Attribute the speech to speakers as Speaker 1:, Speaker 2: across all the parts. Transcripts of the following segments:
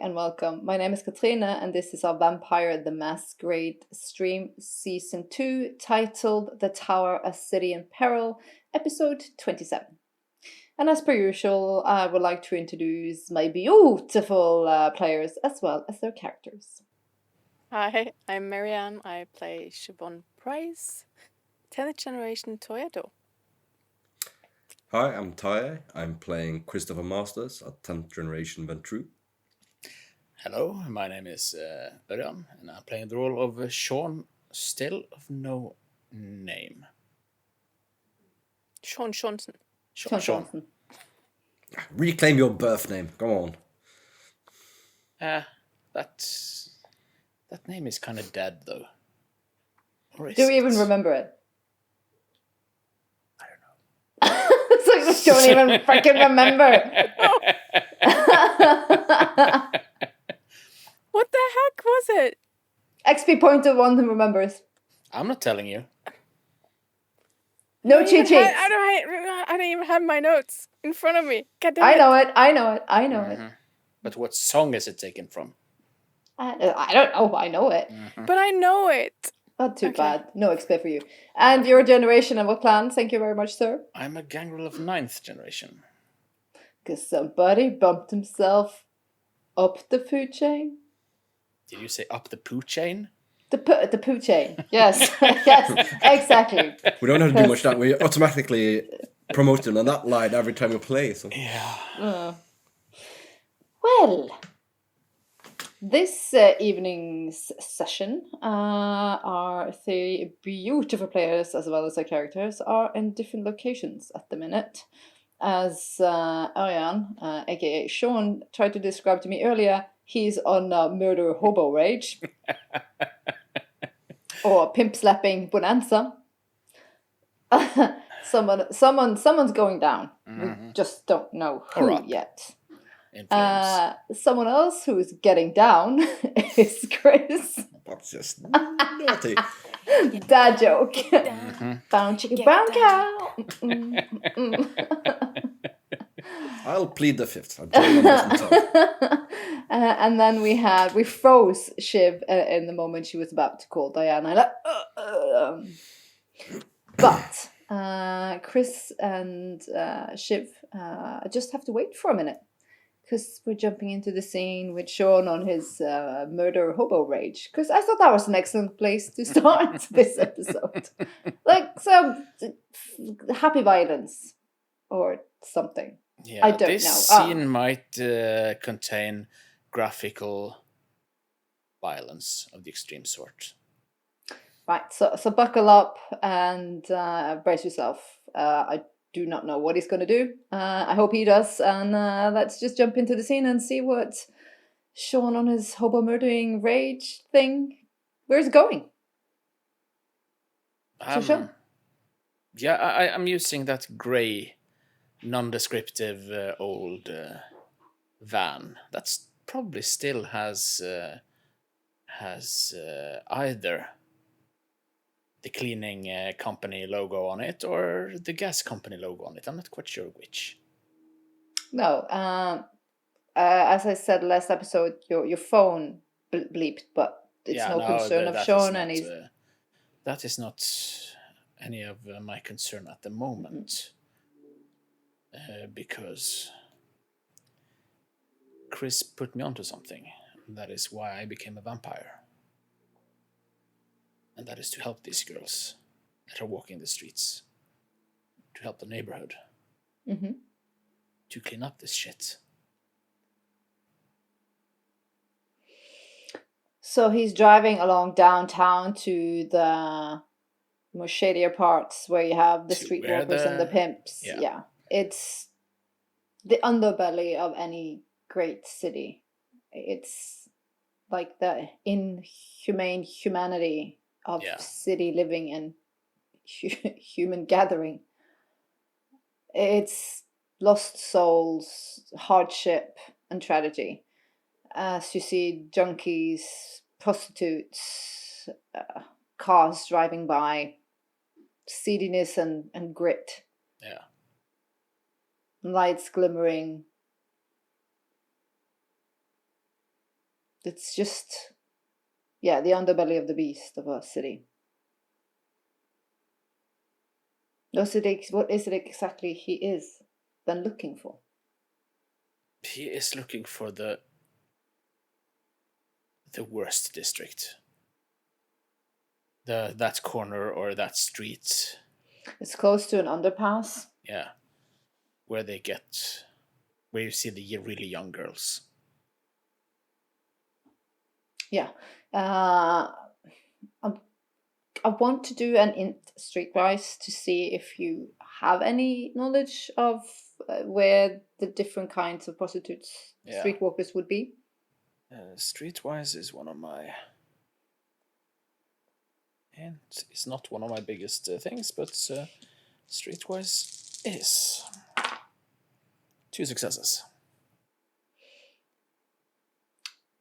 Speaker 1: and welcome. My name is Katrina, and this is our Vampire the Masquerade stream season 2, titled The Tower, a City in Peril, episode 27. And as per usual, I would like to introduce my beautiful players as well as their characters.
Speaker 2: Hi, I'm Marianne. I play Siobhan Price, 10th generation Toyado.
Speaker 3: Hi, I'm Taye. I'm playing Christopher Masters, a 10th generation Ventru.
Speaker 4: Hello, my name is Örjan, and I'm playing the role of Sean, still of no name.
Speaker 2: Sean Johnson.
Speaker 1: Sean.
Speaker 3: Reclaim your birth name. Go on.
Speaker 4: That name is kind of dead, though.
Speaker 1: Do you even remember it?
Speaker 4: I don't know.
Speaker 1: So you don't even freaking remember.
Speaker 2: What the heck was it?
Speaker 1: XP point to one who remembers.
Speaker 4: I'm not telling you.
Speaker 1: No cheat sheets.
Speaker 2: I don't even have my notes in front of me. God damn
Speaker 1: I
Speaker 2: it.
Speaker 1: know it.
Speaker 4: But what song is it taken from?
Speaker 1: I don't know. I know it.
Speaker 2: But I know it.
Speaker 1: Not too bad. No XP for you. And your generation and what clan? Thank you very much, sir.
Speaker 4: I'm a gangrel of 9th generation.
Speaker 1: Because somebody bumped himself up the food chain.
Speaker 4: Did you say up the poo chain?
Speaker 1: The poo chain. Yes. Yes, exactly.
Speaker 3: We don't have to do much that. We automatically promote them on that line every time we play. So.
Speaker 4: Yeah.
Speaker 1: Well, this evening's session, our 3 beautiful players as well as their characters are in different locations at the minute. As Örjan, aka Sean, tried to describe to me earlier, he's on a murder hobo rage. Or pimp slapping bonanza. Someone's going down. We just don't know who yet. Someone else who's getting down is Chris.
Speaker 3: That's just naughty.
Speaker 1: Dad joke. Brown chicken, brown cow.
Speaker 3: I'll plead the fifth.
Speaker 1: And then we froze Shiv in the moment she was about to call Diana. But Chris and Shiv just have to wait for a minute. Because we're jumping into the scene with Sean on his murder hobo rage. Because I thought that was an excellent place to start this episode. Like some happy violence or something.
Speaker 4: Yeah,
Speaker 1: I don't know.
Speaker 4: This scene might contain graphical violence of the extreme sort.
Speaker 1: Right, so buckle up and brace yourself. I do not know what he's going to do. I hope he does. And let's just jump into the scene and see what Sean on his hobo murdering rage thing, where's it going? So Sean?
Speaker 4: Yeah, I'm using that grey, non-descriptive old van that probably still has either the cleaning company logo on it or the gas company logo on it. I'm not quite sure which.
Speaker 1: No, as I said last episode, your phone bleeped, but it's no concern of Sean, and he's...
Speaker 4: that is not any of my concern at the moment, because Chris put me onto something. That is why I became a vampire. And that is to help these girls that are walking the streets. To help the neighborhood. To clean up this shit.
Speaker 1: So he's driving along downtown to the more shadier parts where you have the streetwalkers and the pimps. Yeah. It's the underbelly of any great city. It's like the inhumane humanity of city living and human gathering. It's lost souls, hardship, and tragedy. As you see junkies, prostitutes, cars driving by, seediness and grit.
Speaker 4: Yeah.
Speaker 1: Lights glimmering. It's just, yeah, the underbelly of the beast of a city. What is it exactly he is then looking for?
Speaker 4: He is looking for the worst district. That corner or that street.
Speaker 1: It's close to an underpass.
Speaker 4: Yeah. Where you see the really young girls.
Speaker 1: Yeah. I want to do an int streetwise to see if you have any knowledge of where the different kinds of prostitutes, streetwalkers would be.
Speaker 4: Streetwise is one of my... And it's not one of my biggest things, but streetwise is 2 successes.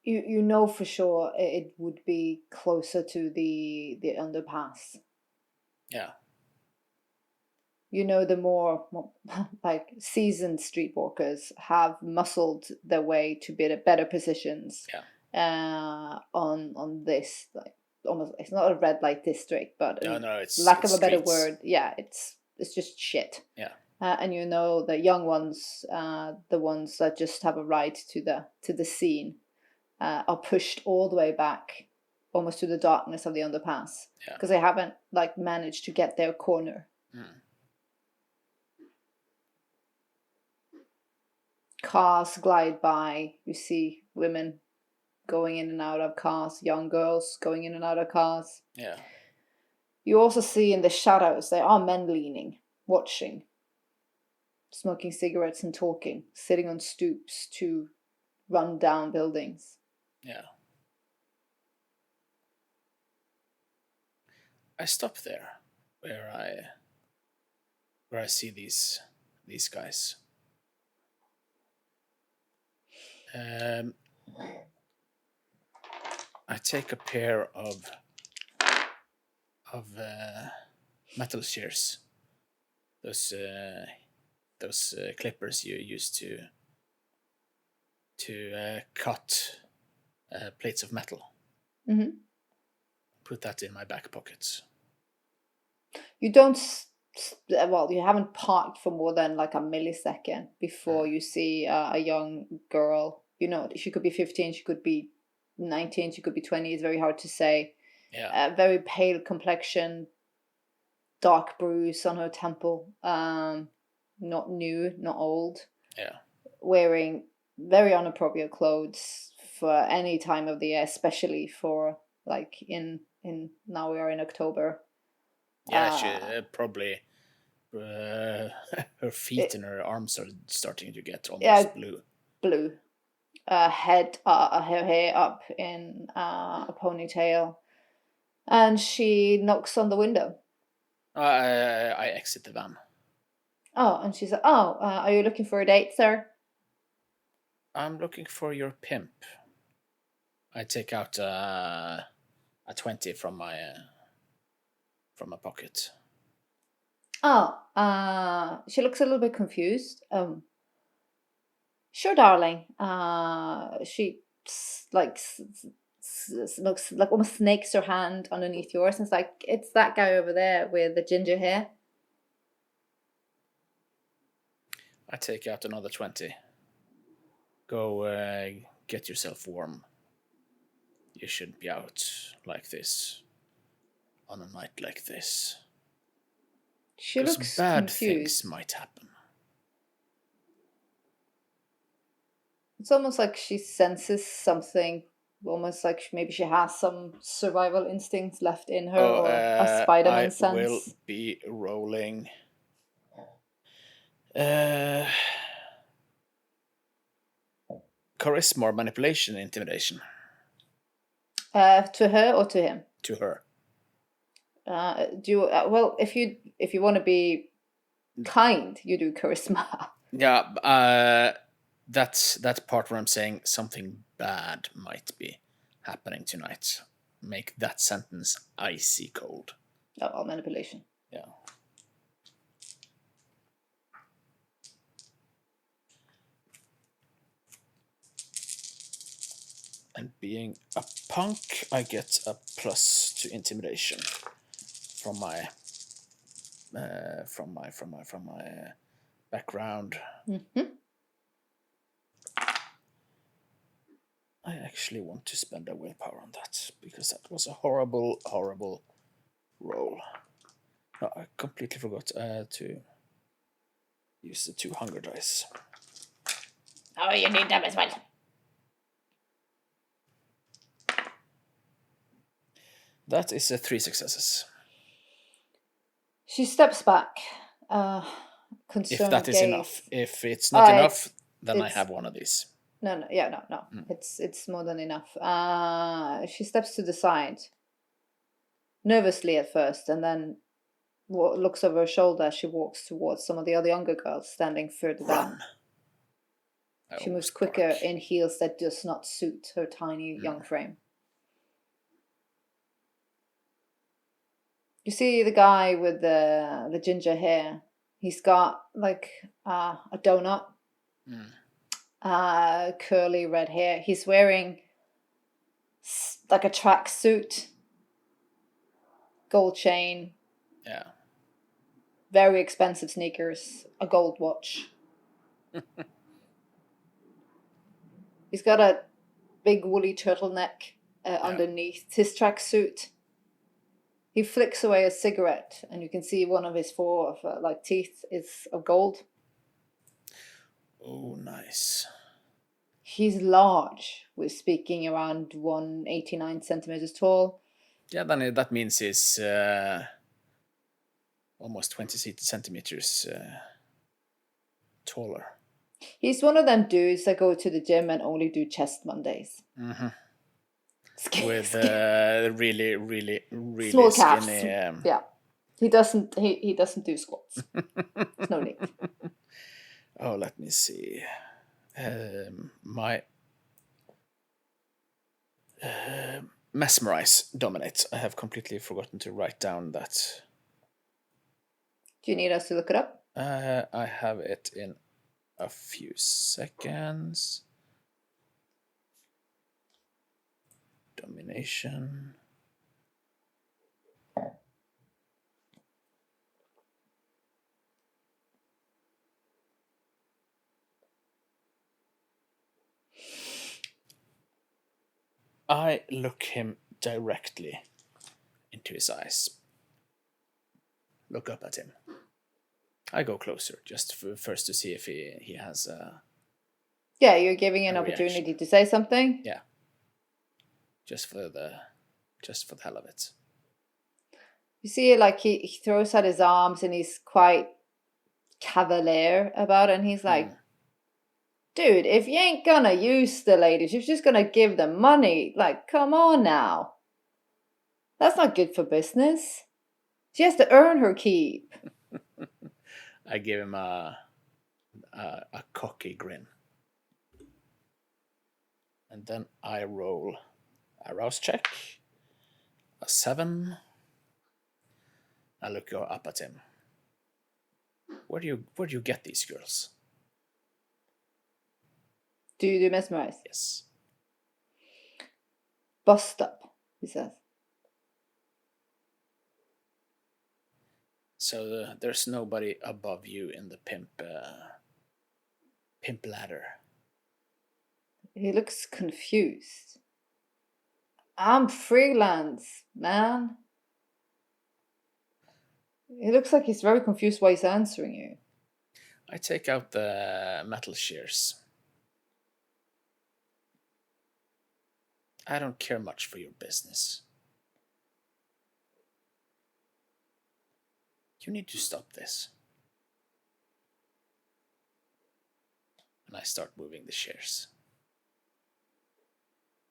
Speaker 1: You know for sure it would be closer to the underpass.
Speaker 4: Yeah.
Speaker 1: You know, the more like seasoned streetwalkers have muscled their way to better positions.
Speaker 4: Yeah.
Speaker 1: On this, like, almost, it's not a red light district, but
Speaker 4: it's
Speaker 1: lack of a better
Speaker 4: streets.
Speaker 1: word, yeah, it's just shit.
Speaker 4: Yeah.
Speaker 1: And you know, the young ones, the ones that just have a ride to the scene, are pushed all the way back, almost to the darkness of the underpass, because they haven't like managed to get their corner. Cars glide by. You see women going in and out of cars, young girls going in and out of cars.
Speaker 4: Yeah.
Speaker 1: You also see in the shadows there are men leaning, watching, smoking cigarettes and talking, sitting on stoops to run down buildings.
Speaker 4: Yeah. I stop there where I see these guys. I take a pair of metal shears. Those clippers you use to cut plates of metal.
Speaker 1: Mm-hmm.
Speaker 4: Put that in my back pocket.
Speaker 1: You don't. Well, you haven't parked for more than like a millisecond before you see a young girl. You know, she could be 15, she could be 19, she could be 20. It's very hard to say.
Speaker 4: Yeah.
Speaker 1: Very pale complexion, dark bruise on her temple. Not new, not old.
Speaker 4: Yeah.
Speaker 1: Wearing very inappropriate clothes for any time of the year, especially for like in now we are in October.
Speaker 4: Yeah, she probably her feet and her arms are starting to get almost blue.
Speaker 1: Blue. Her hair up in a ponytail, and she knocks on the window.
Speaker 4: I exit the van.
Speaker 1: Oh, and she's like, are you looking for a date, sir?
Speaker 4: I'm looking for your pimp. I take out a 20 from my pocket.
Speaker 1: She looks a little bit confused. Sure, darling. She looks like almost snakes her hand underneath yours, and it's like, it's that guy over there with the ginger hair.
Speaker 4: I take out another 20. Go get yourself warm. You shouldn't be out like this on a night like this.
Speaker 1: She looks
Speaker 4: bad
Speaker 1: confused.
Speaker 4: Things might happen.
Speaker 1: It's almost like she senses something, almost like maybe she has some survival instincts left in her, or a Spider-Man sense.
Speaker 4: I will be rolling. Charisma or manipulation, intimidation.
Speaker 1: To her or to him?
Speaker 4: To her.
Speaker 1: Well, if you want to be kind, you do charisma.
Speaker 4: Yeah, that's part where I'm saying something bad might be happening tonight. Make that sentence icy cold.
Speaker 1: Oh, manipulation.
Speaker 4: Yeah. And being a punk, I get a plus to intimidation from my background.
Speaker 1: Mm-hmm.
Speaker 4: I actually want to spend a willpower on that because that was a horrible, horrible roll. No, I completely forgot to use the 2 hunger dice.
Speaker 1: Oh, you need them as well.
Speaker 4: That is 3 successes.
Speaker 1: She steps back. Concerned
Speaker 4: If that is
Speaker 1: gaze.
Speaker 4: enough. If it's not enough, then I
Speaker 1: it's-
Speaker 4: have one of these.
Speaker 1: No. It's more than enough. She steps to the side, nervously at first, and then looks over her shoulder as she walks towards some of the other younger girls standing further down. She moves quicker in heels that does not suit her tiny young frame. You see the guy with the ginger hair. He's got like a donut, curly red hair. He's wearing like a tracksuit, gold chain.
Speaker 4: Yeah.
Speaker 1: Very expensive sneakers, a gold watch. He's got a big woolly turtleneck underneath his tracksuit. He flicks away a cigarette, and you can see one of his 4 teeth is of gold.
Speaker 4: Oh, nice.
Speaker 1: He's large. We're speaking around 189 centimeters tall.
Speaker 4: Yeah, then that means he's almost 20 centimeters taller.
Speaker 1: He's one of them dudes that go to the gym and only do chest Mondays.
Speaker 4: Mm-hmm.
Speaker 1: With
Speaker 4: really, really, really
Speaker 1: small calves.
Speaker 4: skinny.
Speaker 1: Yeah, he doesn't do squats. There's no need.
Speaker 4: Oh, let me see. My mesmerize dominates. I have completely forgotten to write down that.
Speaker 1: Do you need us to look it up?
Speaker 4: I have it in a few seconds. Domination. I look him directly into his eyes. Look up at him. I go closer, just first to see if he has a...
Speaker 1: Yeah, you're giving an opportunity
Speaker 4: reaction.
Speaker 1: to say something?
Speaker 4: Yeah. Just for the hell of it.
Speaker 1: You see, like, he throws out his arms and he's quite cavalier about it, and he's like, dude, if you ain't gonna use the ladies, you're just gonna give them money. Like, come on now. That's not good for business. She has to earn her keep.
Speaker 4: I give him a cocky grin. And then I roll a rouse check. A 7. I look up at him. Where do you get these girls?
Speaker 1: Do you do mesmerize?
Speaker 4: Yes.
Speaker 1: Bust up, he says.
Speaker 4: So there's nobody above you in the pimp ladder.
Speaker 1: He looks confused. I'm freelance, man. He looks like he's very confused why he's answering you.
Speaker 4: I take out the metal shears. I don't care much for your business. You need to stop this. And I start moving the shears.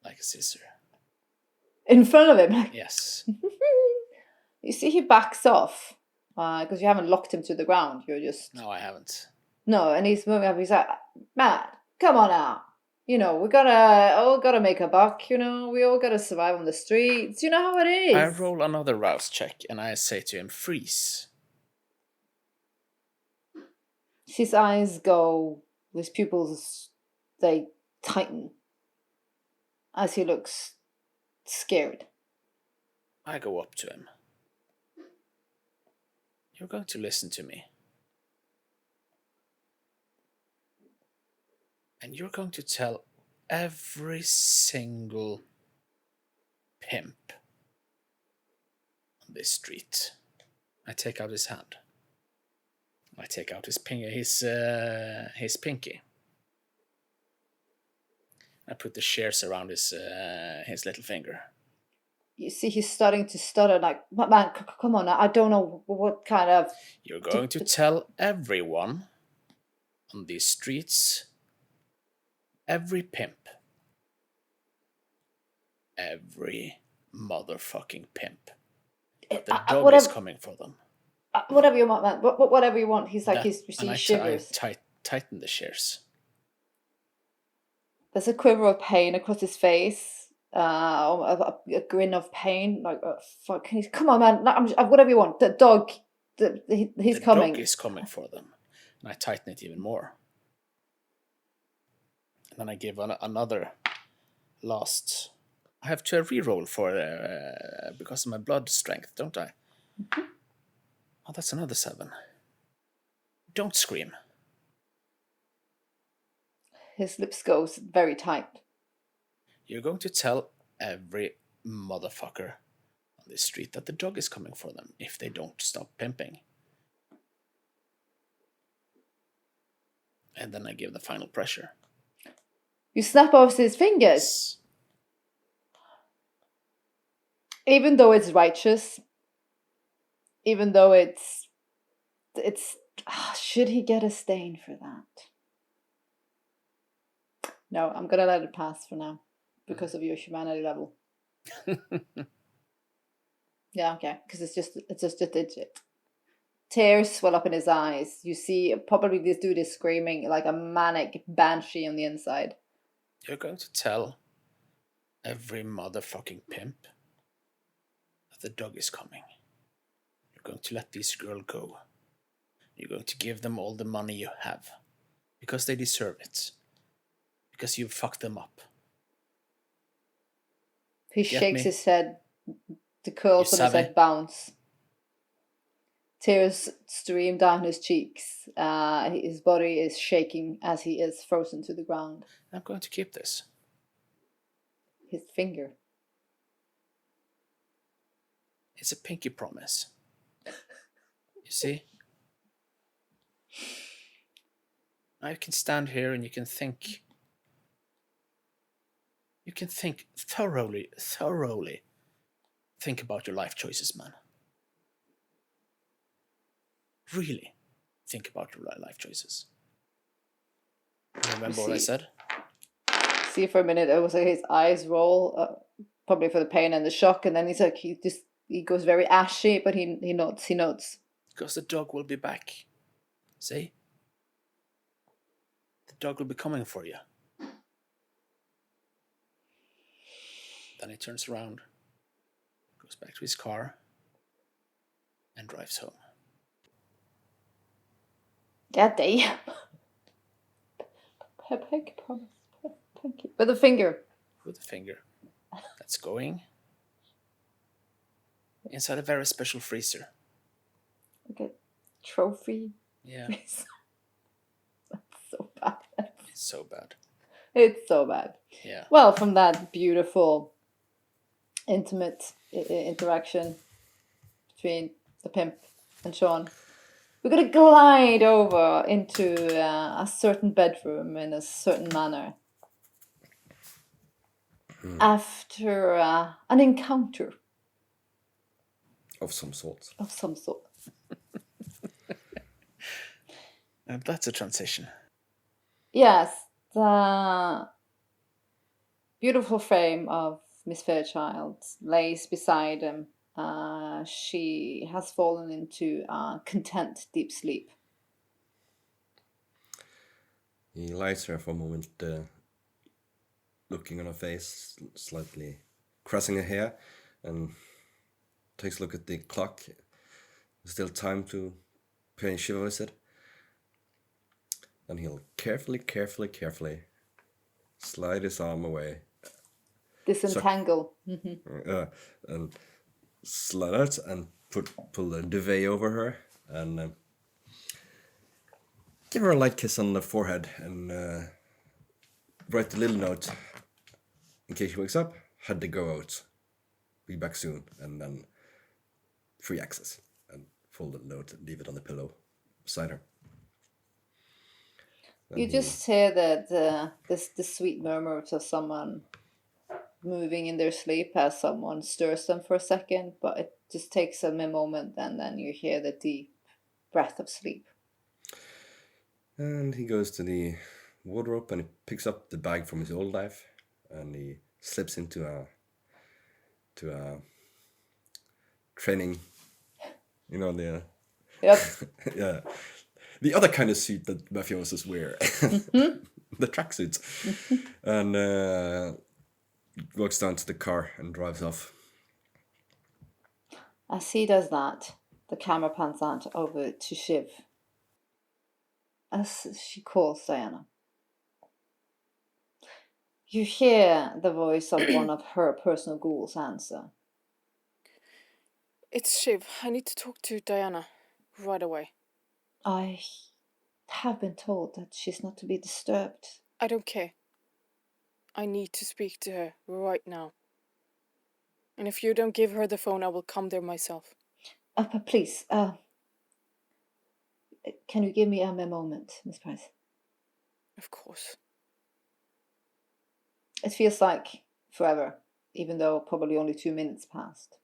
Speaker 4: Like a scissor.
Speaker 1: In front of him?
Speaker 4: Yes.
Speaker 1: You see he backs off. Because you haven't locked him to the ground. You're just...
Speaker 4: No, I haven't.
Speaker 1: No, and he's moving up. He's like, man, come on now. You know, we all gotta make a buck, you know. We all gotta survive on the streets. You know how it is.
Speaker 4: I roll another rouse check and I say to him, freeze.
Speaker 1: His eyes go, his pupils, they tighten. as he looks scared.
Speaker 4: I go up to him. You're going to listen to me. And you're going to tell every single pimp on this street. I take out his hand. I take out his pinky. I put the shears around his little finger.
Speaker 1: You see, he's starting to stutter. Like, man, come on! I don't know what kind of.
Speaker 4: You're going to tell everyone on these streets, every pimp, every motherfucking pimp, that the dog is coming for them.
Speaker 1: Whatever you want, man. Whatever you want. He's like, he's receiving shivers.
Speaker 4: I tighten the shears.
Speaker 1: There's a quiver of pain across his face. A grin of pain. Like, fuck. Come on, man. Whatever you want. The dog. He's coming.
Speaker 4: The dog is coming for them. And I tighten it even more. And then I give another last. I have to reroll for because of my blood strength, don't I?
Speaker 1: Mm-hmm.
Speaker 4: Oh, that's another 7. Don't scream.
Speaker 1: His lips goes very tight.
Speaker 4: You're going to tell every motherfucker on this street that the dog is coming for them if they don't stop pimping. And then I give the final pressure.
Speaker 1: You snap off his fingers. Even though it's righteous, even though it's should he get a stain for that? No, I'm gonna let it pass for now because of your humanity level. Yeah, okay, because it's just a digit. Tears swell up in his eyes. You see, probably this dude is screaming like a manic banshee on the inside.
Speaker 4: You're going to tell every motherfucking pimp that the dog is coming. You're going to let this girl go. You're going to give them all the money you have. Because they deserve it. Because you fucked them up.
Speaker 1: He shakes his head. The curls on his head bounce. Tears stream down his cheeks. His body is shaking as he is frozen to the ground.
Speaker 4: I'm going to keep this.
Speaker 1: His finger.
Speaker 4: It's a pinky promise. You see? I can stand here and you can think thoroughly think about your life choices, man. Really think about your life choices. Remember what I said?
Speaker 1: See, for a minute, it was like his eyes roll, probably for the pain and the shock, and then he's like, he goes very ashy, but he nods.
Speaker 4: Because the dog will be back. See? The dog will be coming for you. Then he turns around, goes back to his car, and drives home.
Speaker 1: God damn. Pinky promise. Pinky. With a finger.
Speaker 4: With a finger. That's going inside a very special freezer.
Speaker 1: Like a trophy.
Speaker 4: Yeah.
Speaker 1: That's so bad.
Speaker 4: It's so bad.
Speaker 1: It's so bad.
Speaker 4: Yeah.
Speaker 1: Well, from that beautiful, intimate interaction between the pimp and Sean, we're going to glide over into a certain bedroom in a certain manner. After an encounter.
Speaker 3: Of some sort.
Speaker 4: And that's a transition.
Speaker 1: Yes, the beautiful frame of Miss Fairchild lays beside him. She has fallen into a content deep sleep.
Speaker 3: He lies there for a moment, looking on her face, slightly caressing her hair, and takes a look at the clock. Still time to pay Shiv a visit. Then he'll carefully slide his arm away
Speaker 1: Disentangle.
Speaker 3: And slide out and pull the duvet over her and give her a light kiss on the forehead and write a little note in case she wakes up. Had to go out. Be back soon. And then free access. And fold the note and leave it on the pillow beside her. And
Speaker 1: you just hear the sweet murmurs of someone moving in their sleep as someone stirs them for a second, but it just takes a moment and then you hear the deep breath of sleep.
Speaker 3: And he goes to the wardrobe and he picks up the bag from his old life and he slips into a training, the
Speaker 1: Yep.
Speaker 3: yeah, the other kind of suit that mafiosos wear, the tracksuits, and walks down to the car and drives off.
Speaker 1: As he does that, the camera pans out over to Shiv, as she calls Diana. You hear the voice of one of her personal ghouls answer.
Speaker 2: It's Shiv. I need to talk to Diana right away.
Speaker 1: I have been told that she's not to be disturbed.
Speaker 2: I don't care. I need to speak to her right now. And if you don't give her the phone, I will come there myself.
Speaker 1: But please, can you give me a moment, Miss Price?
Speaker 2: Of course.
Speaker 1: It feels like forever, even though probably only 2 minutes passed.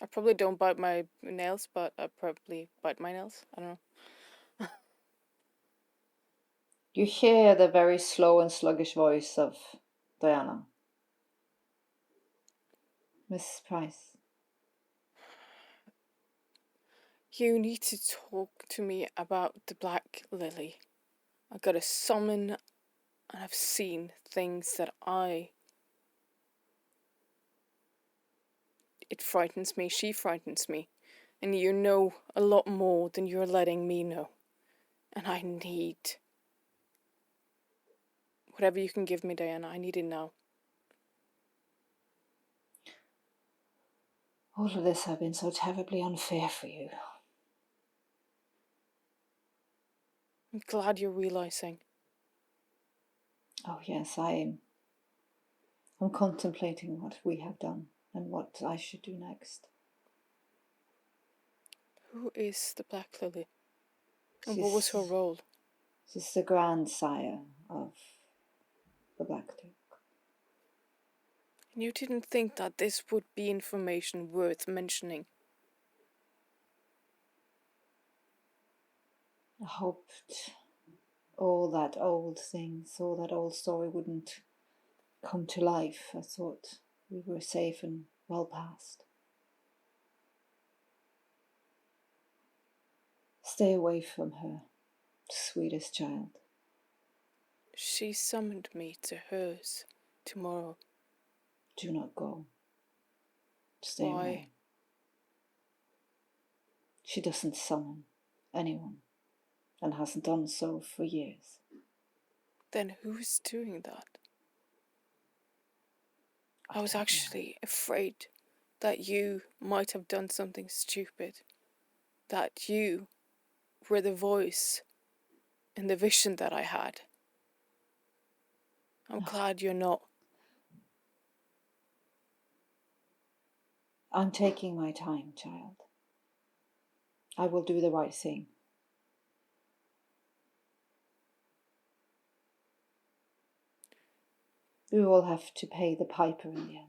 Speaker 2: I probably don't bite my nails, but I probably bite my nails. I don't know.
Speaker 1: You hear the very slow and sluggish voice of Diana. Miss Price.
Speaker 2: You need to talk to me about the Black Lily. I gotta summon, and I've seen things that it frightens me, she frightens me. And you know a lot more than you're letting me know. And I need whatever you can give me, Diana. I need it now.
Speaker 1: All of this has been so terribly unfair for you.
Speaker 2: I'm glad you're realizing.
Speaker 1: Oh yes, I'm contemplating what we have done and what I should do next.
Speaker 2: Who is the Black Lily? And what was her role?
Speaker 1: She's the grandsire of the Black Duke.
Speaker 2: And you didn't think that this would be information worth mentioning?
Speaker 1: I hoped all that old things, all that old story wouldn't come to life. I thought we were safe and well past. Stay away from her, sweetest child.
Speaker 2: She summoned me to hers tomorrow.
Speaker 1: Do not go. Stay
Speaker 2: Why?
Speaker 1: away. She doesn't summon anyone and hasn't done so for years.
Speaker 2: Then who's doing that? I was actually afraid that you might have done something stupid. That you were the voice in the vision that I had. I'm glad you're not.
Speaker 1: I'm taking my time, child. I will do the right thing. We will have to pay the piper in the end.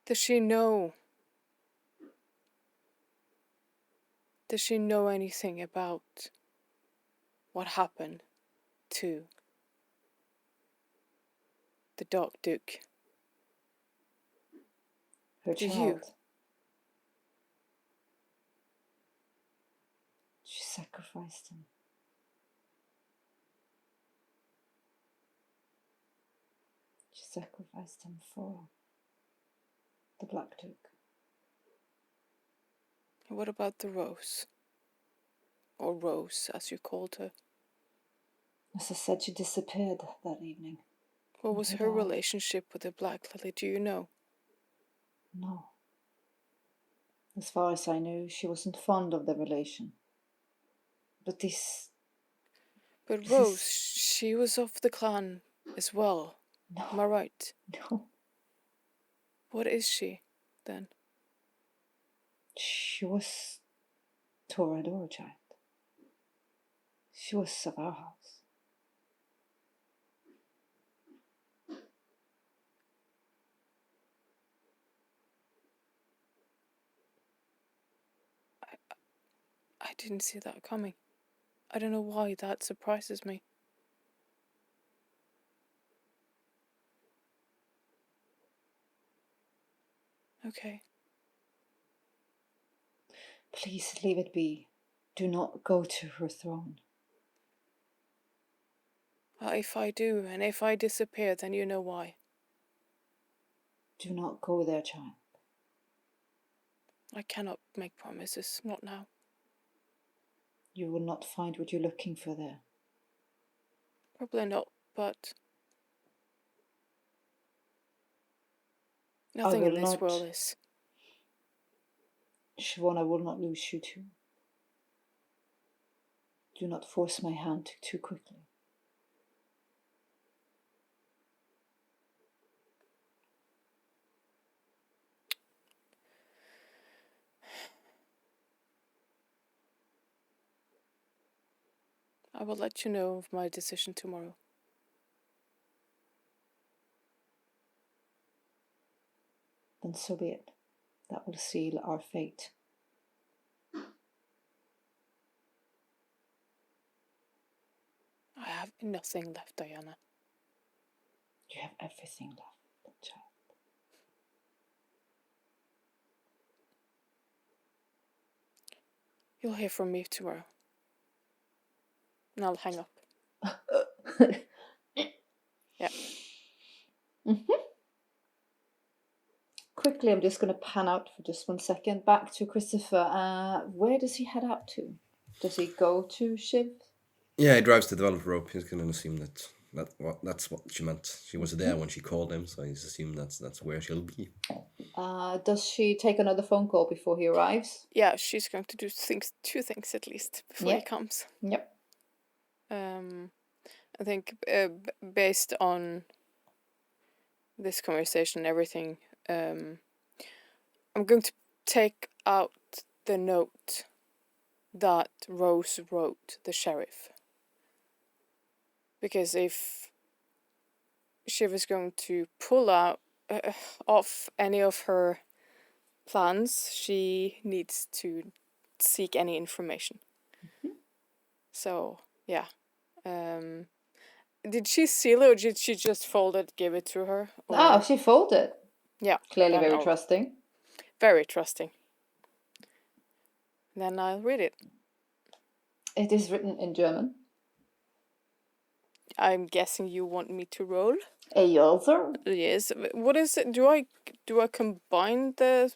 Speaker 2: Does she know? Does she know anything about what happened to the Dark Duke?
Speaker 1: Her
Speaker 2: Do
Speaker 1: child.
Speaker 2: you?
Speaker 1: She sacrificed him. She sacrificed him for the Black Duke.
Speaker 2: And what about the rose? or Rose, as you called her.
Speaker 1: As I said, she disappeared that evening.
Speaker 2: What was her relationship with the Black Lily, do you know?
Speaker 1: No. As far as I knew, she wasn't fond of the relation. But
Speaker 2: Rose, she was of the clan as well.
Speaker 1: No.
Speaker 2: Am I right?
Speaker 1: No.
Speaker 2: What is she, then?
Speaker 1: She was Toradora child. She was of our house.
Speaker 2: I didn't see that coming. I don't know why that surprises me. Okay.
Speaker 1: Please leave it be. Do not go to her throne.
Speaker 2: If I do, and if I disappear, then you know why.
Speaker 1: Do not go there, child.
Speaker 2: I cannot make promises, not now.
Speaker 1: You will not find what you're looking for there.
Speaker 2: Probably not, but nothing in this world is.
Speaker 1: Siobhan, I will not lose you too. Do not force my hand too quickly.
Speaker 2: I will let you know of my decision tomorrow.
Speaker 1: Then so be it. That will seal our fate.
Speaker 2: I have nothing left, Diana.
Speaker 1: You have everything left, child.
Speaker 2: You'll hear from me tomorrow. And I'll hang up. Yeah.
Speaker 1: Quickly, I'm just going to pan out for just 1 second. Back to Christopher. Where does he head out to? Does he go to Shiv?
Speaker 3: Yeah, he drives the developed rope. He's going to assume that's what she meant. She was there when she called him, so he's assumed that's where she'll be.
Speaker 1: Does she take another phone call before he arrives?
Speaker 2: Yeah, she's going to do two things at least before he comes.
Speaker 1: Yep.
Speaker 2: I think based on this conversation and everything, I'm going to take out the note that Rose wrote the sheriff. Because if Shiv is going to pull out off any of her plans, she needs to seek any information. So, yeah. Did she seal it, or did she just fold it, give it to her? Or...
Speaker 1: Oh, she folded.
Speaker 2: Yeah.
Speaker 1: Clearly very trusting.
Speaker 2: Very trusting. Then I'll read it.
Speaker 1: It is written in German.
Speaker 2: I'm guessing you want me to roll?
Speaker 1: Also.
Speaker 2: Yes. What is it? Do I combine the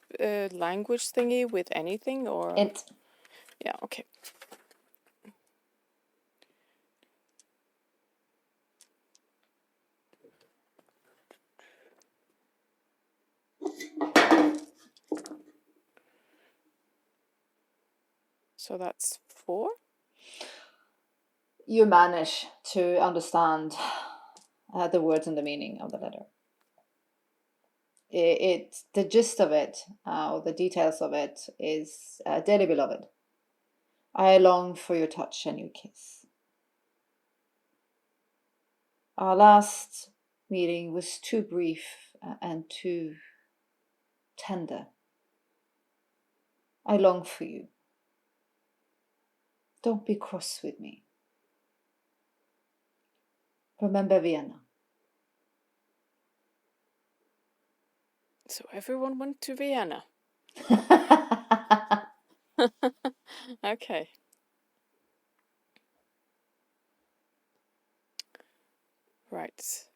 Speaker 2: language thingy with anything, or?
Speaker 1: Int.
Speaker 2: Yeah. Okay. So that's 4?
Speaker 1: You manage to understand the words and the meaning of the letter. The gist of it, or the details of it, is dearly beloved. I long for your touch and your kiss. Our last meeting was too brief and too tender. I long for you. Don't be cross with me. Remember Vienna.
Speaker 2: So everyone went to Vienna. Okay. Right.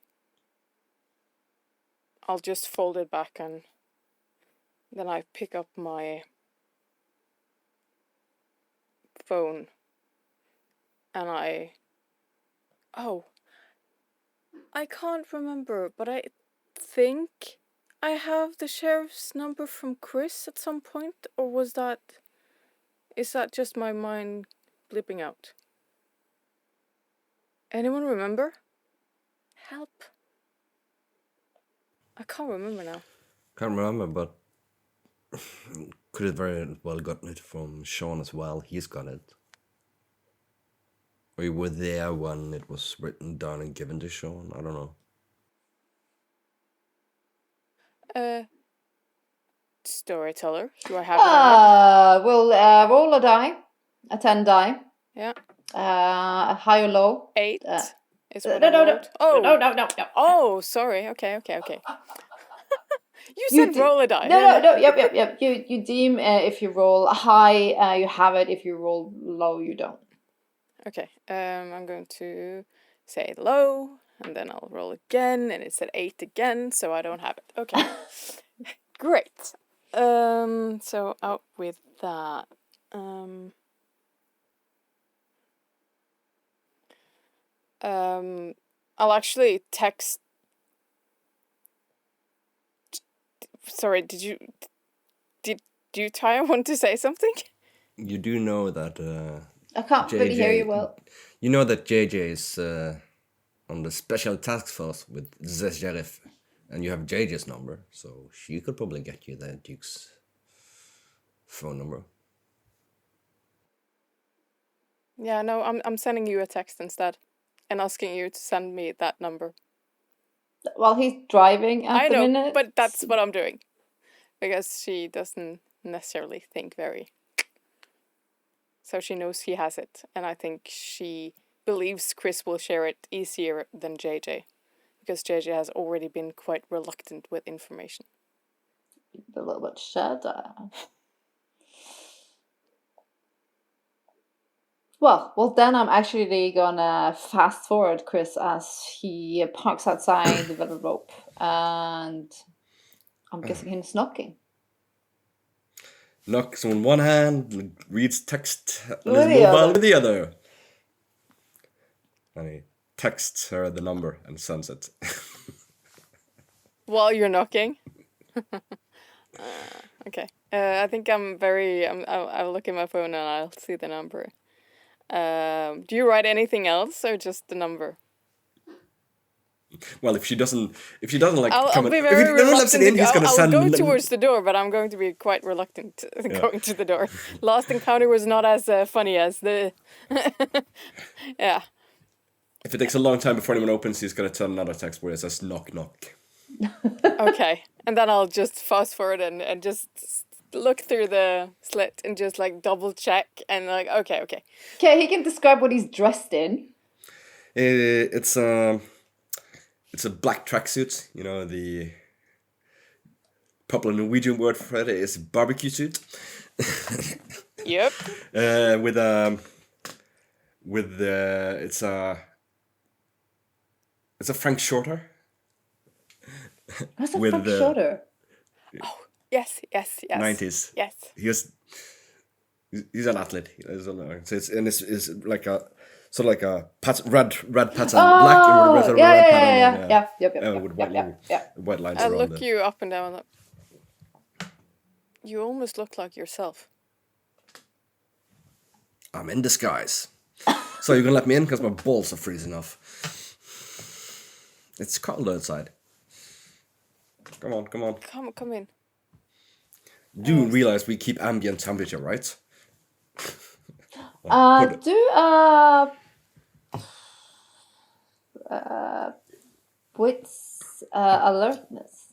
Speaker 2: I'll just fold it back and then I pick up my phone and I can't remember, but I think I have the sheriff's number from Chris at some point, or is that just my mind blipping out? Anyone remember? Help. I can't remember now.
Speaker 3: Can't remember, but could have very well gotten it from Sean as well. He's got it. Or you were there when it was written down and given to Sean. I don't know.
Speaker 2: Storyteller. Do I have it?
Speaker 1: We'll roll a die. A 10 die.
Speaker 2: Yeah.
Speaker 1: High or low?
Speaker 2: 8 is what
Speaker 1: No.
Speaker 2: I rolled. Oh.
Speaker 1: No.
Speaker 2: Oh, sorry. Okay. You said roll a die.
Speaker 1: No. Yep. You deem if you roll high, you have it. If you roll low, you don't.
Speaker 2: Okay. I'm going to say low, and then I'll roll again, and it said 8 again, so I don't have it. Okay. Great. So out with that. I'll actually text. Sorry, did you, Tyre, want to say something?
Speaker 3: You do know that
Speaker 1: I can't really hear you well.
Speaker 3: You know that JJ is on the special task force with the sheriff, and you have JJ's number, so she could probably get you the Duke's phone number.
Speaker 2: Yeah, no, I'm sending you a text instead, and asking you to send me that number.
Speaker 1: While he's driving at the minute.
Speaker 2: But that's what I'm doing. Because she doesn't necessarily think very. So she knows he has it. And I think she believes Chris will share it easier than JJ. Because JJ has already been quite reluctant with information.
Speaker 1: A little bit shudder. Well, then I'm actually gonna fast forward Chris as he parks outside the velvet rope, and I'm guessing he's knocking.
Speaker 3: Knocks on one hand, reads text on his mobile with the other. And he texts her the number and sends it.
Speaker 2: While you're knocking? Okay. I think I'll look at my phone and I'll see the number. Do you write anything else or just the number?
Speaker 3: Well, if she doesn't like
Speaker 2: I'll be very reluctant. I'll go towards the door, but I'm going to be quite reluctant going to the door. Last encounter was not as funny as the. Yeah.
Speaker 3: If it takes a long time before anyone opens, he's gonna send another text where it says knock knock.
Speaker 2: Okay, and then I'll just fast forward and just look through the slit and just like double check and like okay.
Speaker 1: Okay, he can describe what he's dressed in.
Speaker 3: It's a black tracksuit. You know, the popular Norwegian word for it is barbecue suit.
Speaker 2: Yep.
Speaker 3: It's a Frank Shorter.
Speaker 1: What's a Frank Shorter?
Speaker 2: Oh, yes.
Speaker 3: 90s.
Speaker 2: Yes.
Speaker 3: He's an athlete. So it's like a sort of like a red pattern, black and red pattern.
Speaker 1: Yep.
Speaker 3: With white lines
Speaker 2: I
Speaker 3: around
Speaker 2: look you up and down. You almost look like yourself.
Speaker 3: I'm in disguise. So you're gonna let me in because my balls are freezing off. It's cold outside. Come on.
Speaker 2: Come in.
Speaker 3: You realize we keep ambient temperature, right?
Speaker 1: Wits alertness.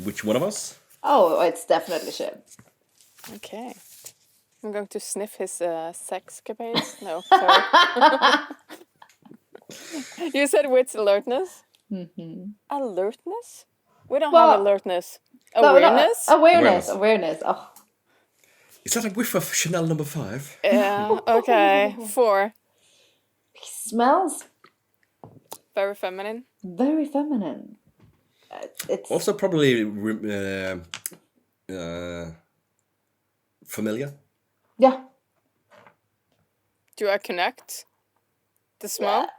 Speaker 3: Which one of us?
Speaker 1: Oh, it's definitely Shiv.
Speaker 2: Okay. I'm going to sniff his sex capades. No, sorry. You said wits alertness?
Speaker 1: Mm-hmm.
Speaker 2: Alertness? We don't have alertness. Awareness?
Speaker 1: No, awareness. Oh.
Speaker 3: Is that a whiff of Chanel number 5?
Speaker 2: Yeah, okay. 4.
Speaker 1: He smells
Speaker 2: very feminine.
Speaker 1: Very feminine. It's
Speaker 3: also probably familiar.
Speaker 1: Yeah.
Speaker 2: Do I connect The smell?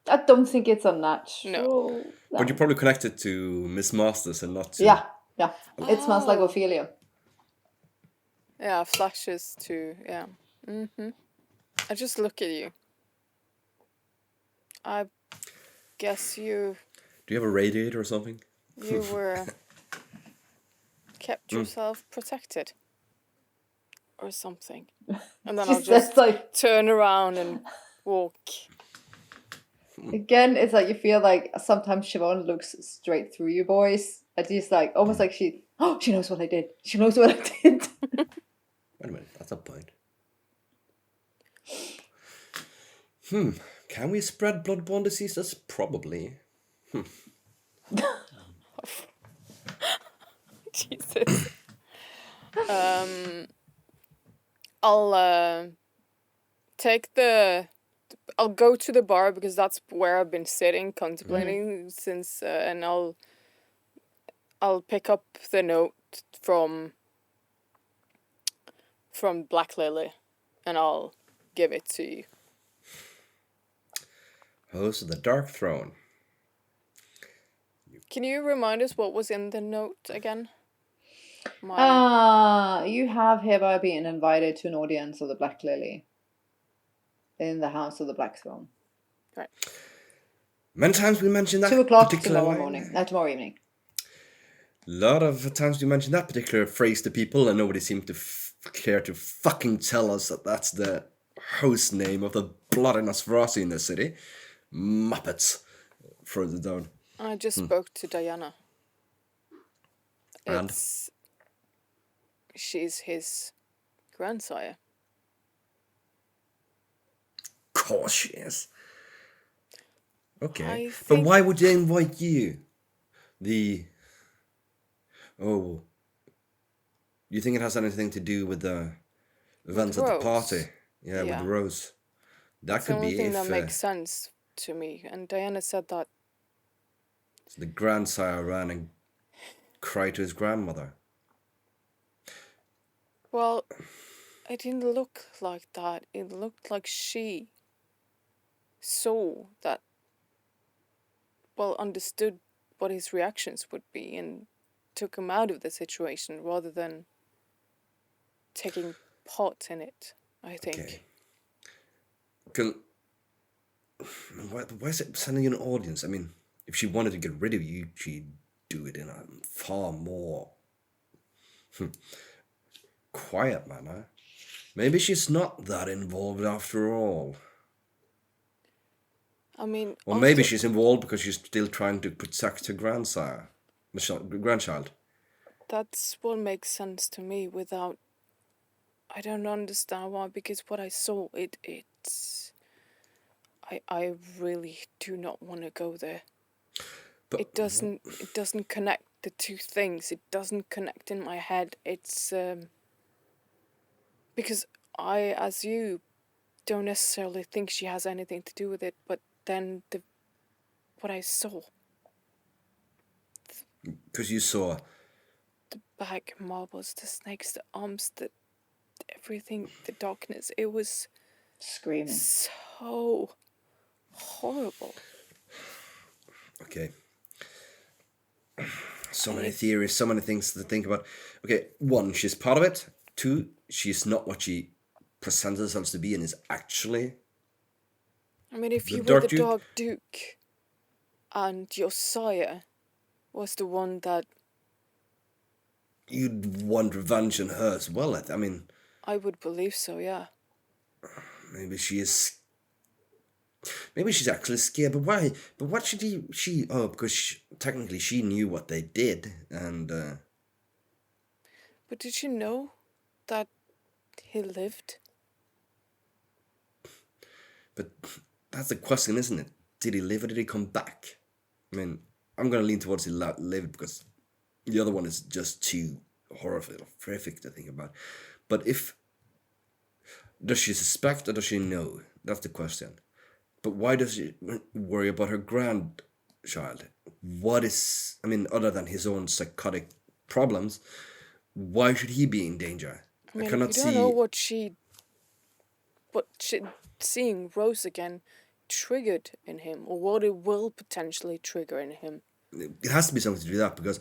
Speaker 1: I don't think it's unnatural.
Speaker 2: No.
Speaker 3: But you probably connect it to Miss Masters and not to...
Speaker 1: Yeah. It smells like Ophelia.
Speaker 2: Yeah, flashes too. Yeah. I just look at you. I guess you
Speaker 3: Do you have a radiator or something?
Speaker 2: were kept yourself protected or something. And then I'll just
Speaker 1: like,
Speaker 2: turn around and walk.
Speaker 1: Again, it's like you feel like sometimes Siobhan looks straight through you boys. And she's like, almost like she knows what I did. She knows what I did.
Speaker 3: Wait a minute, that's a point. Can we spread bloodborne diseases? Probably.
Speaker 2: Jesus. I'll I'll go to the bar because that's where I've been sitting contemplating since, and I'll pick up the note from Black Lily, and I'll give it to you.
Speaker 3: Host of the Dark Throne.
Speaker 2: Can you remind us what was in the note again?
Speaker 1: You have hereby been invited to an audience of the Black Lily in the House of the Black Throne.
Speaker 2: Right.
Speaker 3: Many times we mentioned that
Speaker 1: 2:00 tomorrow evening.
Speaker 3: A lot of times we mentioned that particular phrase to people, and nobody seemed to care to fucking tell us that that's the host name of the bloody Nosferatu in the city. Muppets. Further down.
Speaker 2: I just spoke to Diana.
Speaker 3: And?
Speaker 2: She's his grandsire.
Speaker 3: Of course she is. Okay. But why would they invite you? You think it has anything to do with the events at the party? Yeah, with the rose. That could be
Speaker 2: the only thing that makes sense to me. And Diana said that
Speaker 3: the grandsire ran and cried to his grandmother.
Speaker 2: Well, it didn't look like that. It looked like she saw that, understood what his reactions would be and took him out of the situation rather than taking part in it, I think.
Speaker 3: Okay. Why is it sending you an audience? I mean, if she wanted to get rid of you, she'd do it in a far more quiet manner. Maybe she's not that involved after all.
Speaker 2: I mean...
Speaker 3: Or maybe she's involved because she's still trying to protect her grandchild.
Speaker 2: That's what makes sense to me without... I don't understand why, because what I saw, it's... I really do not want to go there. But it doesn't connect the two things. It doesn't connect in my head. It's... because I, as you, don't necessarily think she has anything to do with it, but then what I saw.
Speaker 3: Because you saw...
Speaker 2: The bag, marbles, the snakes, the arms, everything, the darkness. It was...
Speaker 1: Screaming.
Speaker 2: So horrible.
Speaker 3: Okay. So many theories, so many things to think about. Okay, 1, she's part of it. 2, she's not what she presents herself to be and is actually...
Speaker 2: I mean, if you were the Dark Duke and your sire was the one that...
Speaker 3: You'd want revenge on her as well, I mean...
Speaker 2: I would believe so, yeah.
Speaker 3: Maybe she is... Maybe she's actually scared, but why? But what should she... Oh, because technically she knew what they did, and...
Speaker 2: But did she know that he lived?
Speaker 3: But that's the question, isn't it? Did he live or did he come back? I mean, I'm going to lean towards he lived because the other one is just too horrific to think about. But does she suspect or does she know? That's the question. But why does she worry about her grandchild? Other than his own psychotic problems, why should he be in danger?
Speaker 2: I mean, you don't know what she seeing Rose again triggered in him, or what it will potentially trigger in him.
Speaker 3: It has to be something to do with that, because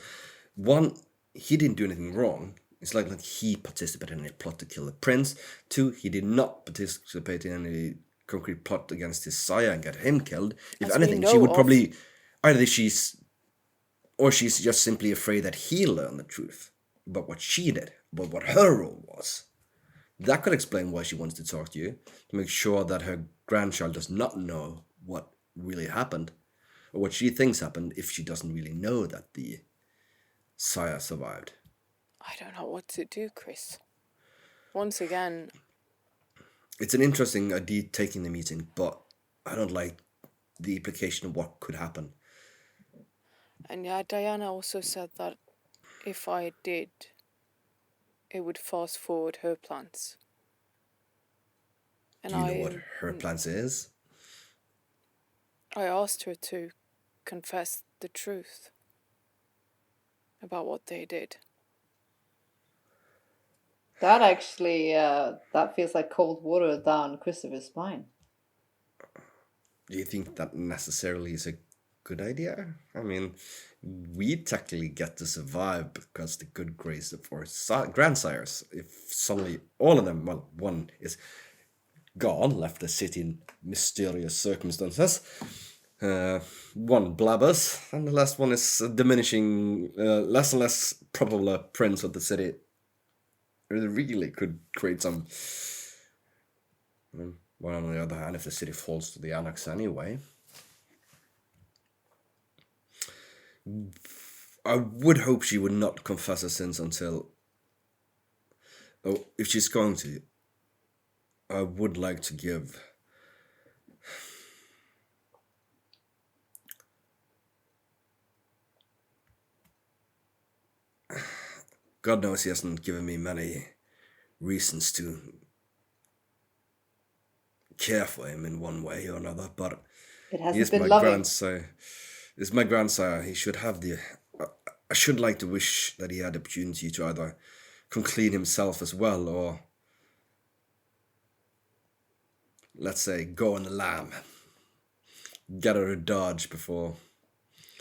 Speaker 3: one, he didn't do anything wrong. It's like he participated in a plot to kill the prince. Two, he did not participate in any concrete plot against his sire and get him killed. If
Speaker 2: As we
Speaker 3: anything, she
Speaker 2: know
Speaker 3: would
Speaker 2: of.
Speaker 3: probably either she's just simply afraid that he'll learn the truth about what she did, about what her role was. That could explain why she wants to talk to you, to make sure that her grandchild does not know what really happened, or what she thinks happened, if she doesn't really know that the sire survived.
Speaker 2: I don't know what to do, Chris. Once again,
Speaker 3: It's an interesting idea taking the meeting, but I don't like the implication of what could happen.
Speaker 2: and yeah, Diana also said that if I did, it would fast forward her plans. And
Speaker 3: Do you know what her plans is?
Speaker 2: I asked her to confess the truth about what they did.
Speaker 1: That actually, that feels like cold water down Christopher's spine.
Speaker 3: Do you think that necessarily is a good idea? I mean, we technically get to survive because the good grace of our grandsires. If suddenly all of them, well, one is gone, left the city in mysterious circumstances, one blabbers, and the last one is diminishing, less and less probable prince of the city. It really could create some... Well, on the other hand, if the city falls to the annex anyway, I would hope she would not confess her sins until... Oh, if she's going to, I would like to give... God knows he hasn't given me many reasons to care for him in one way or another, but
Speaker 1: It
Speaker 3: he
Speaker 1: hasn't
Speaker 3: is
Speaker 1: been
Speaker 3: my
Speaker 1: loving.
Speaker 3: grandsire. Is my grandsire. He should have the... I should like to wish that he had the opportunity to either come clean himself as well, or let's say go on the lam, get out of Dodge before...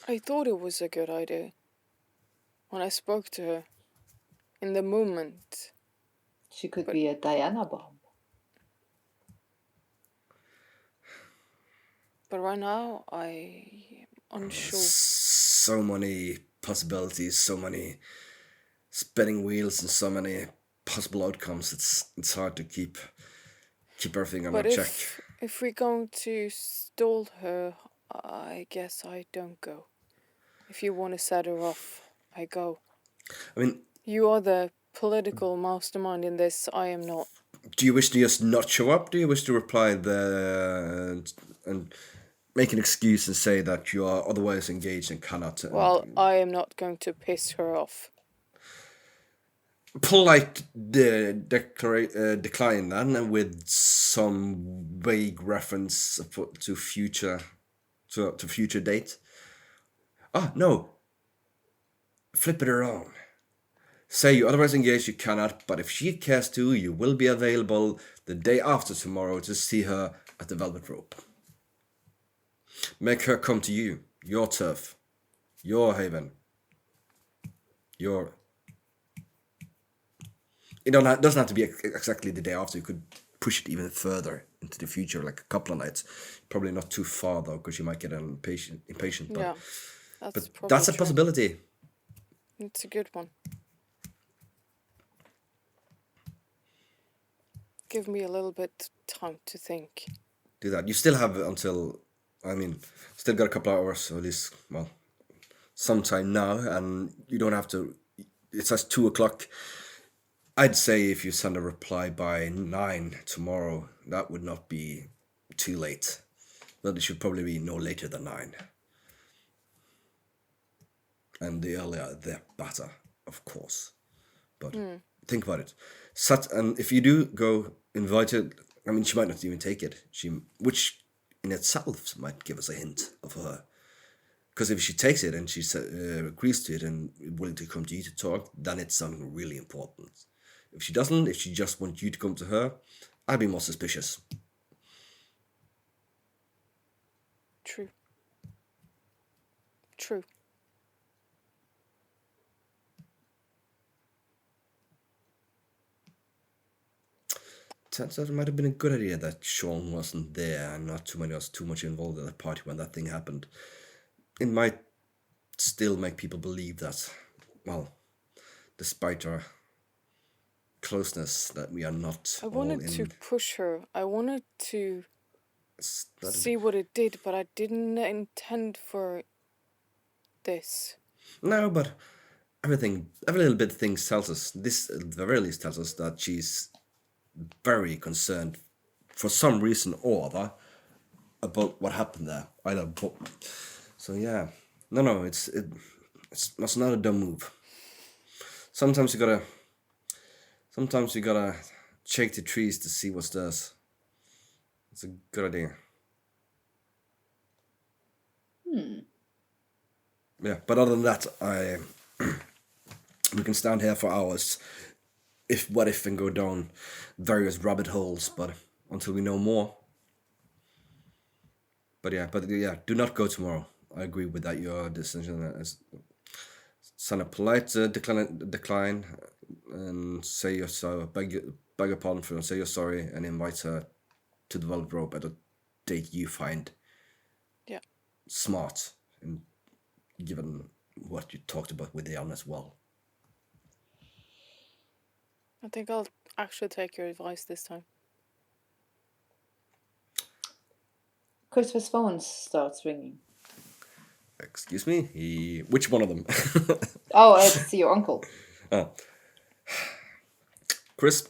Speaker 2: I thought it was a good idea. When I spoke to her, in the moment,
Speaker 1: She could be a Diana bomb.
Speaker 2: but right now I'm unsure.
Speaker 3: So many possibilities, so many spinning wheels, and so many possible outcomes. It's hard to keep everything under
Speaker 2: But
Speaker 3: check.
Speaker 2: if we're going to stall her, I guess I don't go. If you want to set her off, I go.
Speaker 3: I mean,
Speaker 2: You are the political mastermind in this. I am not.
Speaker 3: do you wish to just not show up? Do you wish to reply and make an excuse and say that you are otherwise engaged and cannot?
Speaker 2: Well, I am not going to piss her off.
Speaker 3: Polite decline then, and with some vague reference to future date. Ah, no. Flip it around. Say you otherwise engaged, you cannot, but if she cares to, you will be available the day after tomorrow to see her at the Velvet Rope. Make her come to you, your turf, your haven, your... It doesn't have to be exactly the day after. You could push it even further into the future, like a couple of nights. Probably not too far though, because you might get impatient. But,
Speaker 2: Yeah,
Speaker 3: but that's a
Speaker 2: true.
Speaker 3: possibility.
Speaker 2: It's a good one. Give me a little bit time to think.
Speaker 3: Do that. You still have until... I mean, still got a couple of hours, or at least, well, sometime now, and you don't have to... It says 2 o'clock. I'd say if you send a reply by 9 tomorrow, that would not be too late. But it should probably be no later than 9. And the earlier, the better, of course. But think about it. And if you do go invited, I mean, she might not even take it. Which in itself might give us a hint of her. Because if she takes it and she agrees to it and willing to come to you to talk, then it's something really important. If she doesn't, if she just wants you to come to her, I'd be more suspicious.
Speaker 2: True. True.
Speaker 3: Turns out it might have been a good idea that Sean wasn't there and not too many of us too much involved at the party when that thing happened. It might still make people believe that, well, despite our closeness, that we are not
Speaker 2: I wanted to push her. I wanted to see what it did, but I didn't intend for this.
Speaker 3: No, but every little bit of things tells us, this at the very least tells us that she's very concerned for some reason or other about what happened there. So yeah, no, it's not a dumb move. Sometimes you gotta shake the trees to see what stirs. It's a good idea. Yeah, but other than that, we can stand here for hours, and go down various rabbit holes, but until we know more. But yeah, do not go tomorrow. I agree with that. Your decision is send a polite decline, and say you're sorry, beg your pardon for, and say you're sorry, and invite her to the velvet rope at a date you find smart, and given what you talked about with Jan as well.
Speaker 2: I think I'll actually take your advice this time.
Speaker 1: Christopher's phone starts ringing.
Speaker 3: Excuse me? Which one of them?
Speaker 1: Oh, it's your uncle.
Speaker 3: Chris,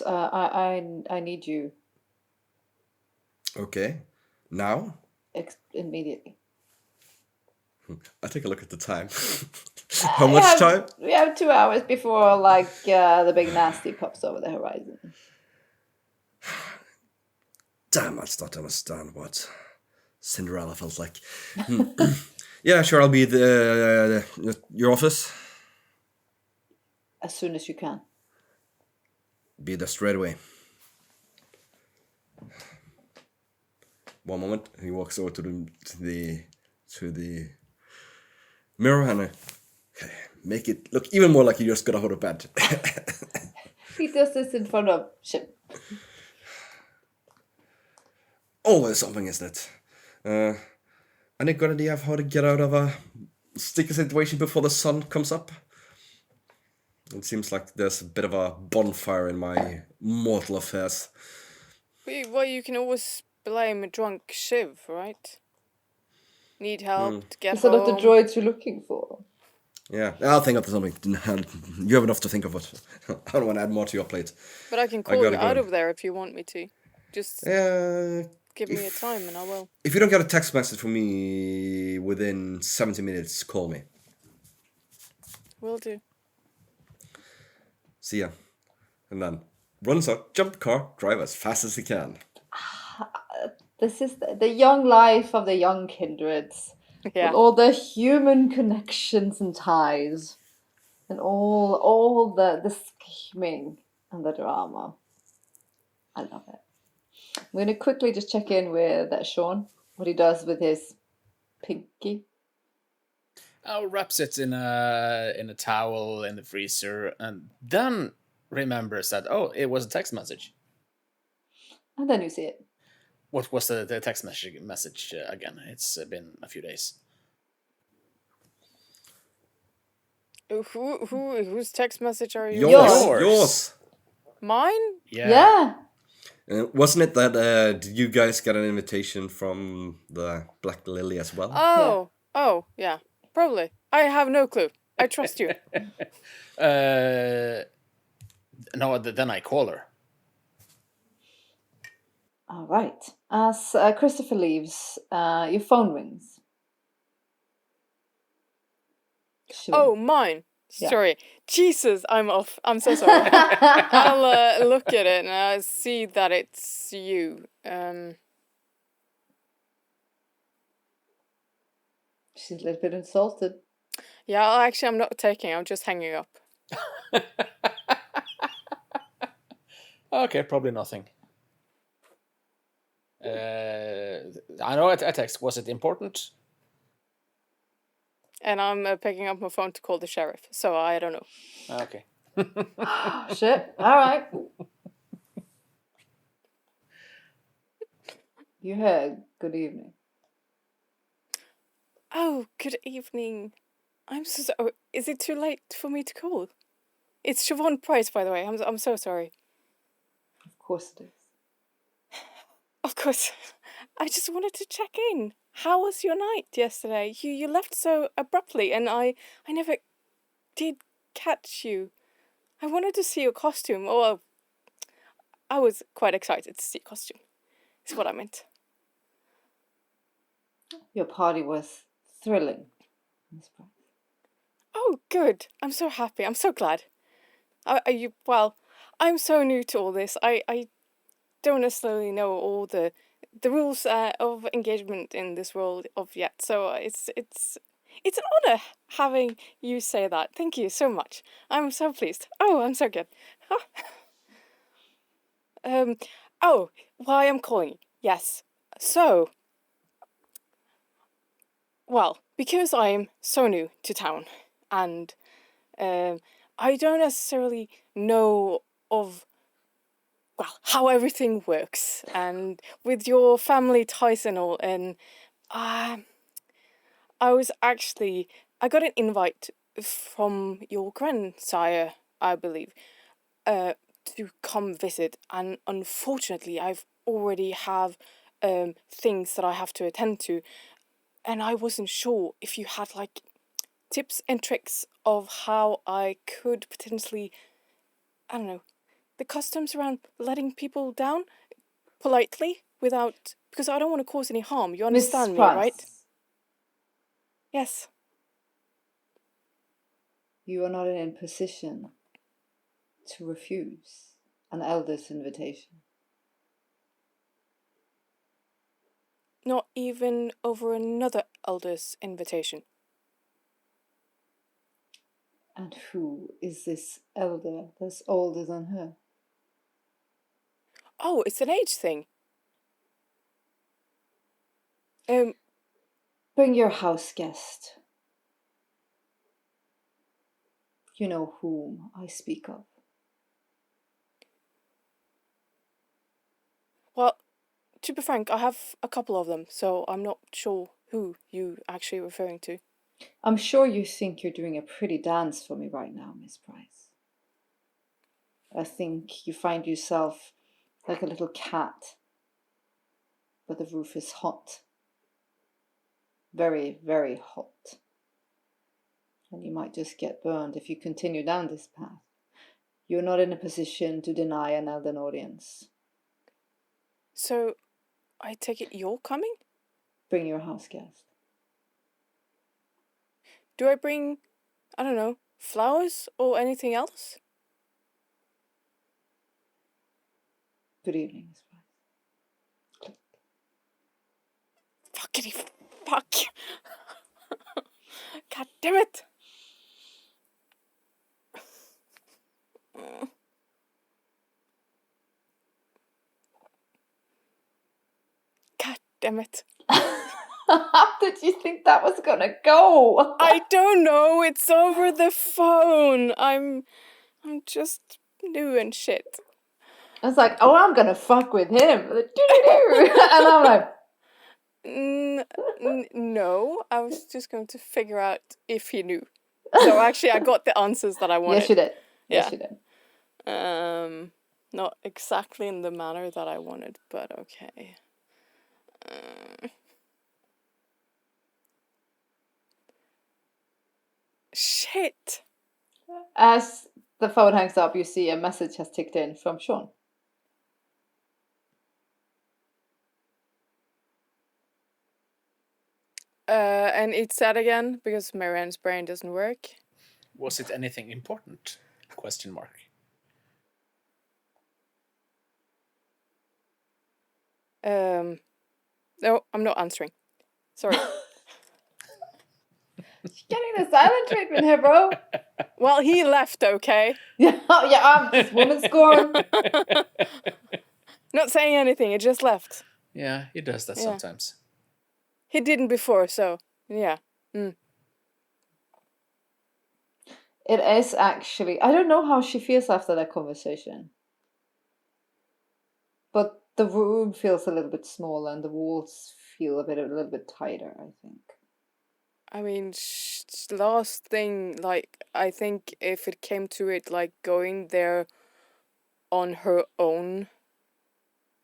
Speaker 1: I need you.
Speaker 3: Okay. Now?
Speaker 1: Immediately.
Speaker 3: I'll take a look at the time. How much time?
Speaker 1: We have 2 hours before, the big nasty pops over the horizon.
Speaker 3: Damn, I start to understand what Cinderella felt like. Yeah, sure, I'll be at your office.
Speaker 1: As soon as you can.
Speaker 3: Be there straight away. One moment, he walks over to the mirror and make it look even more like you just got out of bed.
Speaker 1: He does this in front of Shiv.
Speaker 3: Always something, isn't it? Any good idea of how to get out of a sticky situation before the sun comes up? It seems like there's a bit of a bonfire in my mortal affairs.
Speaker 2: Well, you can always blame a drunk Shiv, right? Need help to get
Speaker 1: Is that
Speaker 2: home.
Speaker 1: not the droids you're looking for?
Speaker 3: Yeah, I'll think of something. You have enough to think of it. I don't want to add more to your plate.
Speaker 2: But I can call you out of there if you want me to. Just give me a time and I will.
Speaker 3: If you don't get a text message from me within 70 minutes, call me.
Speaker 2: Will do.
Speaker 3: See ya. And then runs out, jump the car, drive as fast as he can.
Speaker 1: This is the young life of the young kindreds.
Speaker 2: Yeah.
Speaker 1: With all the human connections and ties. And all the scheming and the drama. I love it. I'm going to quickly just check in with Sean. What he does with his pinky.
Speaker 4: Wraps it in a towel in the freezer, and then remembers that it was a text message.
Speaker 1: And then you see it.
Speaker 4: What was the text message again? It's been a few days.
Speaker 2: Whose text message are you?
Speaker 3: Yours.
Speaker 2: Mine?
Speaker 1: Yeah.
Speaker 3: Wasn't it that did you guys get an invitation from the Black Lily as well?
Speaker 2: Oh, yeah. Probably. I have no clue. I trust you.
Speaker 4: No, then I call her.
Speaker 1: All right. As Christopher leaves, your phone rings. Sure.
Speaker 2: Oh, mine.
Speaker 1: Yeah.
Speaker 2: Sorry. Jesus, I'm off. I'm so sorry. I'll look at it and I see that it's you.
Speaker 1: She's a little bit insulted.
Speaker 2: Yeah, actually, I'm not taking. I'm just hanging up.
Speaker 4: Okay, probably nothing. I know a text. Was it important?
Speaker 2: And I'm picking up my phone to call the sheriff, so I don't know.
Speaker 4: Okay.
Speaker 1: Shit. All right. You heard. Good evening.
Speaker 2: Oh, good evening. I'm so sorry. Is it too late for me to call? It's Siobhan Price, by the way. I'm so sorry.
Speaker 1: Of course it is.
Speaker 2: Of course. I just wanted to check in. How was your night yesterday? You left so abruptly, and I never did catch you. I wanted to see your costume. Oh, I was quite excited to see your costume. Is what I meant.
Speaker 1: Your party was thrilling, Miss Price.
Speaker 2: Oh, good. I'm so happy. I'm so glad. Well, I'm so new to all this. I don't necessarily know all the rules of engagement in this world of yet. So it's an honor having you say that. Thank you so much. I'm so pleased. Oh, I'm so good. Oh, why I'm calling you. Yes. So, well, because I'm so new to town and I don't necessarily know of, well, how everything works and with your family ties and all, and I got an invite from your grandsire, I believe, to come visit, and unfortunately I've already have things that I have to attend to, and I wasn't sure if you had like tips and tricks of how I could potentially, I don't know, the customs around letting people down politely without, because I don't want to cause any harm. You understand me, right? Yes.
Speaker 1: You are not in a position to refuse an elder's invitation.
Speaker 2: Not even over another elder's invitation.
Speaker 1: And who is this elder that's older than her?
Speaker 2: Oh, it's an age thing.
Speaker 1: Bring your house guest. You know whom I speak of.
Speaker 2: Well, to be frank, I have a couple of them, so I'm not sure who you actually referring to.
Speaker 1: I'm sure you think you're doing a pretty dance for me right now, Miss Price. I think you find yourself like a little cat, but the roof is hot. Very, very hot. And you might just get burned if you continue down this path. You're not in a position to deny an elden audience.
Speaker 2: So, I take it you're coming?
Speaker 1: Bring your house guest.
Speaker 2: Do I bring, I don't know, flowers or anything else?
Speaker 1: Good evening, Miss Price.
Speaker 2: Fuckity fuck. God damn it. God damn it.
Speaker 1: How did you think that was gonna go?
Speaker 2: I don't know. It's over the phone. I'm just new and shit.
Speaker 1: I was like, oh, I'm gonna fuck with him. And I'm like,
Speaker 2: no. I was just going to figure out if he knew. So actually, I got the answers that I wanted.
Speaker 1: yes, you did.
Speaker 2: Yeah.
Speaker 1: Yes, you did.
Speaker 2: Not exactly in the manner that I wanted, but okay. Shit.
Speaker 1: As the phone hangs up, you see a message has ticked in from Sean.
Speaker 2: And it's sad again because Marianne's brain doesn't work.
Speaker 4: Was it anything important? Question mark.
Speaker 2: No, I'm not answering. Sorry.
Speaker 1: You're getting the silent treatment here, bro.
Speaker 2: Well, he left, okay?
Speaker 1: Yeah, I'm just woman scorn.
Speaker 2: Not saying anything, it just left.
Speaker 4: Yeah, he does that sometimes.
Speaker 2: He didn't before, so yeah. Mm.
Speaker 1: It is actually. I don't know how she feels after that conversation. But the room feels a little bit smaller and the walls feel a little bit tighter, I think.
Speaker 2: I mean, last thing, like, I think if it came to it, like, going there on her own.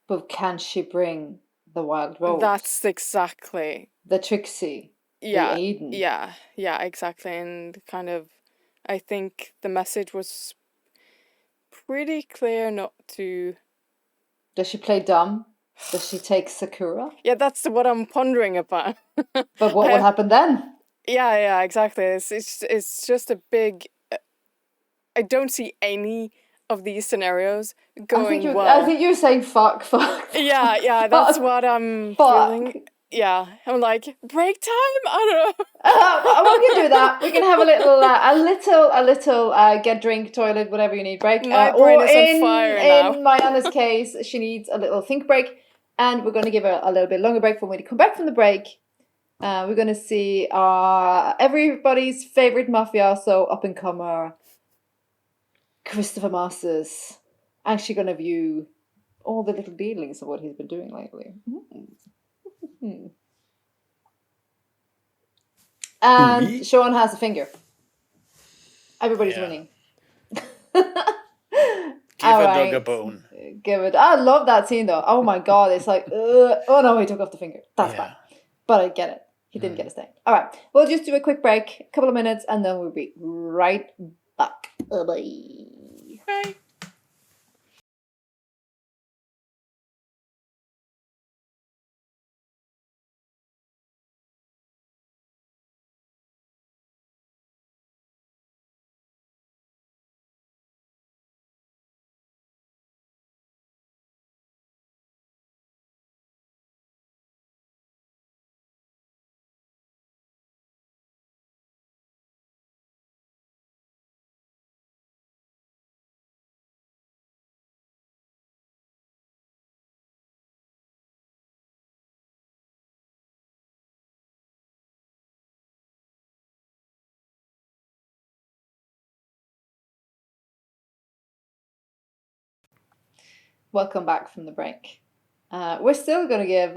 Speaker 1: But can she bring the wild rose?
Speaker 2: That's exactly.
Speaker 1: The Trixie.
Speaker 2: Yeah.
Speaker 1: The Aiden.
Speaker 2: Yeah, exactly. And kind of, I think the message was pretty clear not to.
Speaker 1: Does she play dumb? Does she take Sakura?
Speaker 2: Yeah, that's what I'm pondering about.
Speaker 1: But what would happen then?
Speaker 2: Yeah, exactly. It's just a big. I don't see any of these scenarios going well.
Speaker 1: I think you're saying fuck.
Speaker 2: Yeah, that's what I'm feeling. Yeah, I'm like, break time? I don't know.
Speaker 1: We can do that. We can have a little get drink, toilet, whatever you need break.
Speaker 2: My brain is on fire now.
Speaker 1: In Mariana's case, she needs a little think break, and we're going to give her a little bit longer break. When we come back from the break, we're going to see everybody's favorite mafioso up and comer, Christopher Masters, actually going to view all the little dealings of what he's been doing lately. And Sean has a finger. Everybody's winning.
Speaker 4: Give a dog a bone.
Speaker 1: Give it. I love that scene though. Oh my god, it's like, oh no, he took off the finger. That's bad. But I get it. He didn't get a stain. All right, we'll just do a quick break, a couple of minutes, and then we'll be right back. Bye.
Speaker 2: Bye.
Speaker 1: Welcome back from the break. We're still going to give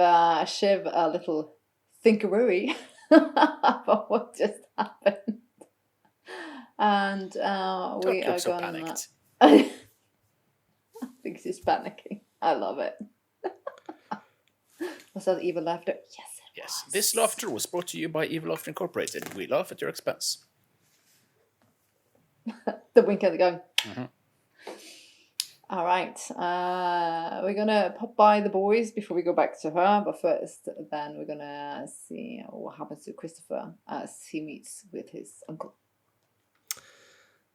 Speaker 1: Shiv a little thinkerooey about what just happened. And we are going to... I think she's panicking. I love it. Was that evil laughter?
Speaker 4: Yes. This laughter was brought to you by Evil Laughter Incorporated. We laugh at your expense.
Speaker 1: The wink and the gun.
Speaker 4: Mm-hmm.
Speaker 1: All right. We're going to pop by the boys before we go back to her. But first, then we're going to see what happens to Christopher as he meets with his uncle.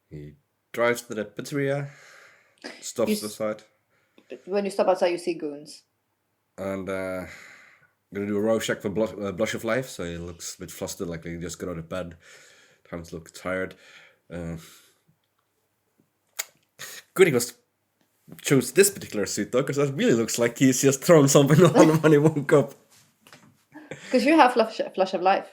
Speaker 3: He drives to the pizzeria, stops aside.
Speaker 1: When you stop outside, you see goons.
Speaker 3: And I'm going to do a row check for Blush of Life. So he looks a bit flustered, like he just got out of bed. Time to look tired. Good he chose this particular suit though, because that really looks like he's just thrown something on when he woke up.
Speaker 1: Because you have Flush of Life.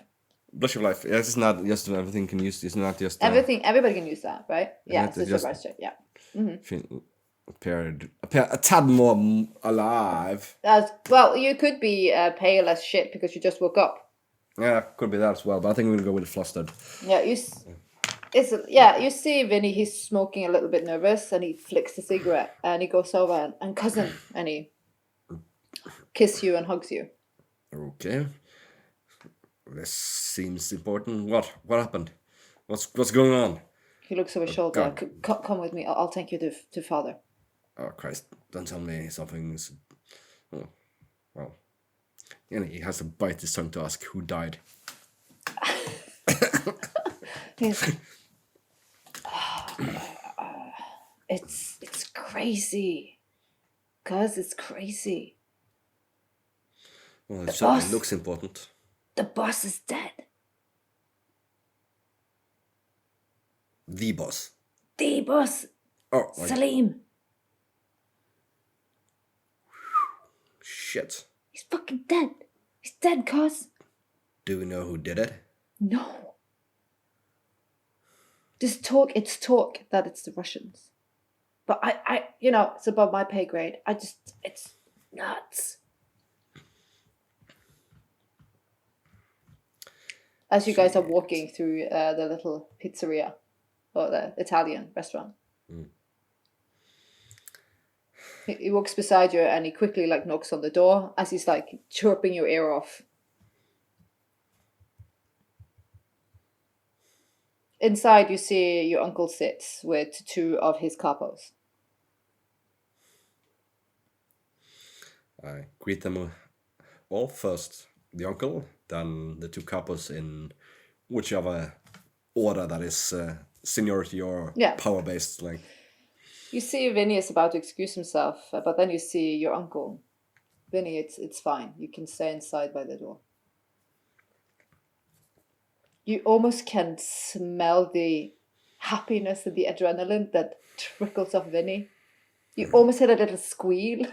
Speaker 3: Blush of Life. Yeah, it's not just everything can use. It's not just
Speaker 1: everybody can use that, right? Yeah, it's just a yeah. Mm-hmm.
Speaker 3: A tad more alive.
Speaker 1: Well, you could be pale as shit because you just woke up.
Speaker 3: Yeah, could be that as well. But I think we're gonna go with the flustered.
Speaker 1: Yeah, you see Vinny. He's smoking a little bit nervous, and he flicks the cigarette, and he goes over and cousin, and he kisses you and hugs you.
Speaker 3: Okay. This seems important. What happened? What's going on?
Speaker 1: He looks over his shoulder. Come with me. I'll take you to father.
Speaker 3: Oh Christ! Don't tell me something's. Oh, well, he has to bite his tongue to ask who died.
Speaker 1: It's crazy, cuz it's crazy.
Speaker 3: Well, it certainly looks important.
Speaker 1: The boss is dead.
Speaker 3: The boss.
Speaker 1: The boss.
Speaker 3: Oh,
Speaker 1: Salim.
Speaker 3: Shit.
Speaker 1: He's fucking dead. He's dead, cuz.
Speaker 3: Do we know who did it?
Speaker 1: No. It's talk that it's the Russians. But I it's above my pay grade. It's nuts. As you guys are walking through the little pizzeria or the Italian restaurant. He walks beside you and he quickly knocks on the door as he's chirping your ear off. Inside you see your uncle sits with 2 of his capos.
Speaker 3: I greet them all first. The uncle, then the 2 capos in whichever order that is seniority or power-based.
Speaker 1: You see Vinny is about to excuse himself, but then you see your uncle. Vinny, it's fine. You can stay inside by the door. You almost can smell the happiness and the adrenaline that trickles off Vinny. You almost hear a little squeal.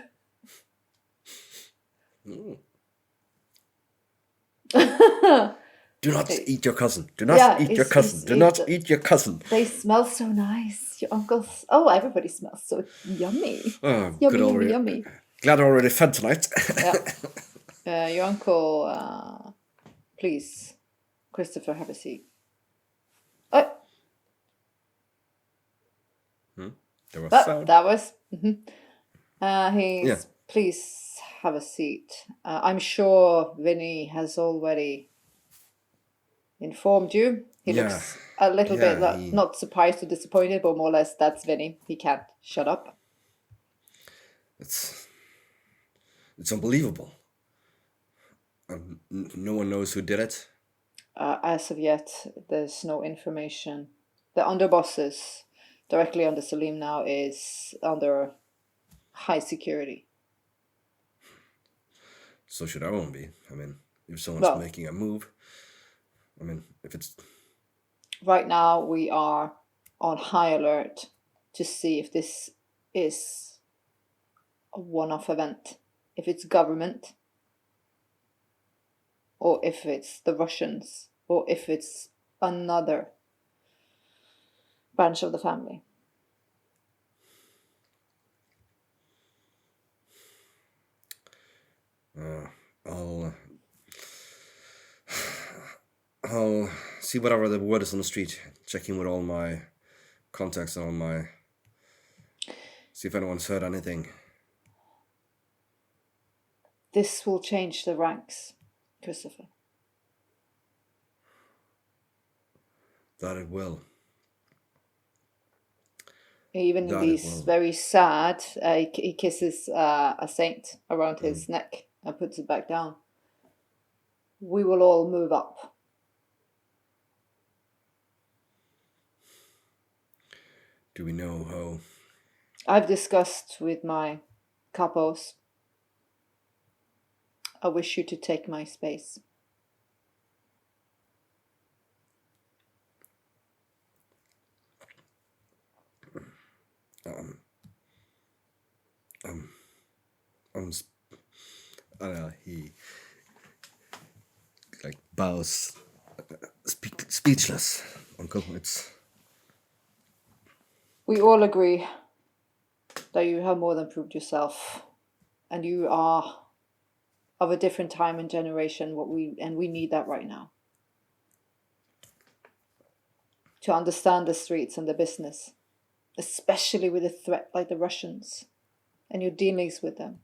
Speaker 3: Do not eat your cousin. Do not eat your cousin. Do not eat your cousin.
Speaker 1: They smell so nice. Your uncle's... Oh, everybody smells so yummy.
Speaker 3: Oh,
Speaker 1: yummy,
Speaker 3: good already.
Speaker 1: Yummy.
Speaker 3: Glad I already fed tonight.
Speaker 1: Your uncle, please, Christopher, have a seat. Oh.
Speaker 3: There was sound.
Speaker 1: That was... Please have a seat. I'm sure Vinny has already informed you. He looks a little bit not surprised or disappointed, but more or less that's Vinny. He can't shut up.
Speaker 3: It's unbelievable. No one knows who did it.
Speaker 1: As of yet, there's no information. The underbosses directly under Salim now is under high security.
Speaker 3: So should our own be. I mean, if someone's making a move, I mean, if it's...
Speaker 1: Right now, we are on high alert to see if this is a one-off event. If it's government, or if it's the Russians, or if it's another branch of the family.
Speaker 3: I'll see whatever the word is on the street, checking with all my contacts and all my... See if anyone's heard anything.
Speaker 1: This will change the ranks, Christopher.
Speaker 3: That it will.
Speaker 1: Even in these very sad, he kisses a saint around his neck and puts it back down. We will all move up.
Speaker 3: Do we know how?
Speaker 1: I've discussed with my capos. I wish you to take my space.
Speaker 3: I don't know, he bows, speechless. Uncle,
Speaker 1: we all agree that you have more than proved yourself, and you are of a different time and generation. We need that right now to understand the streets and the business, especially with a threat like the Russians and your dealings with them.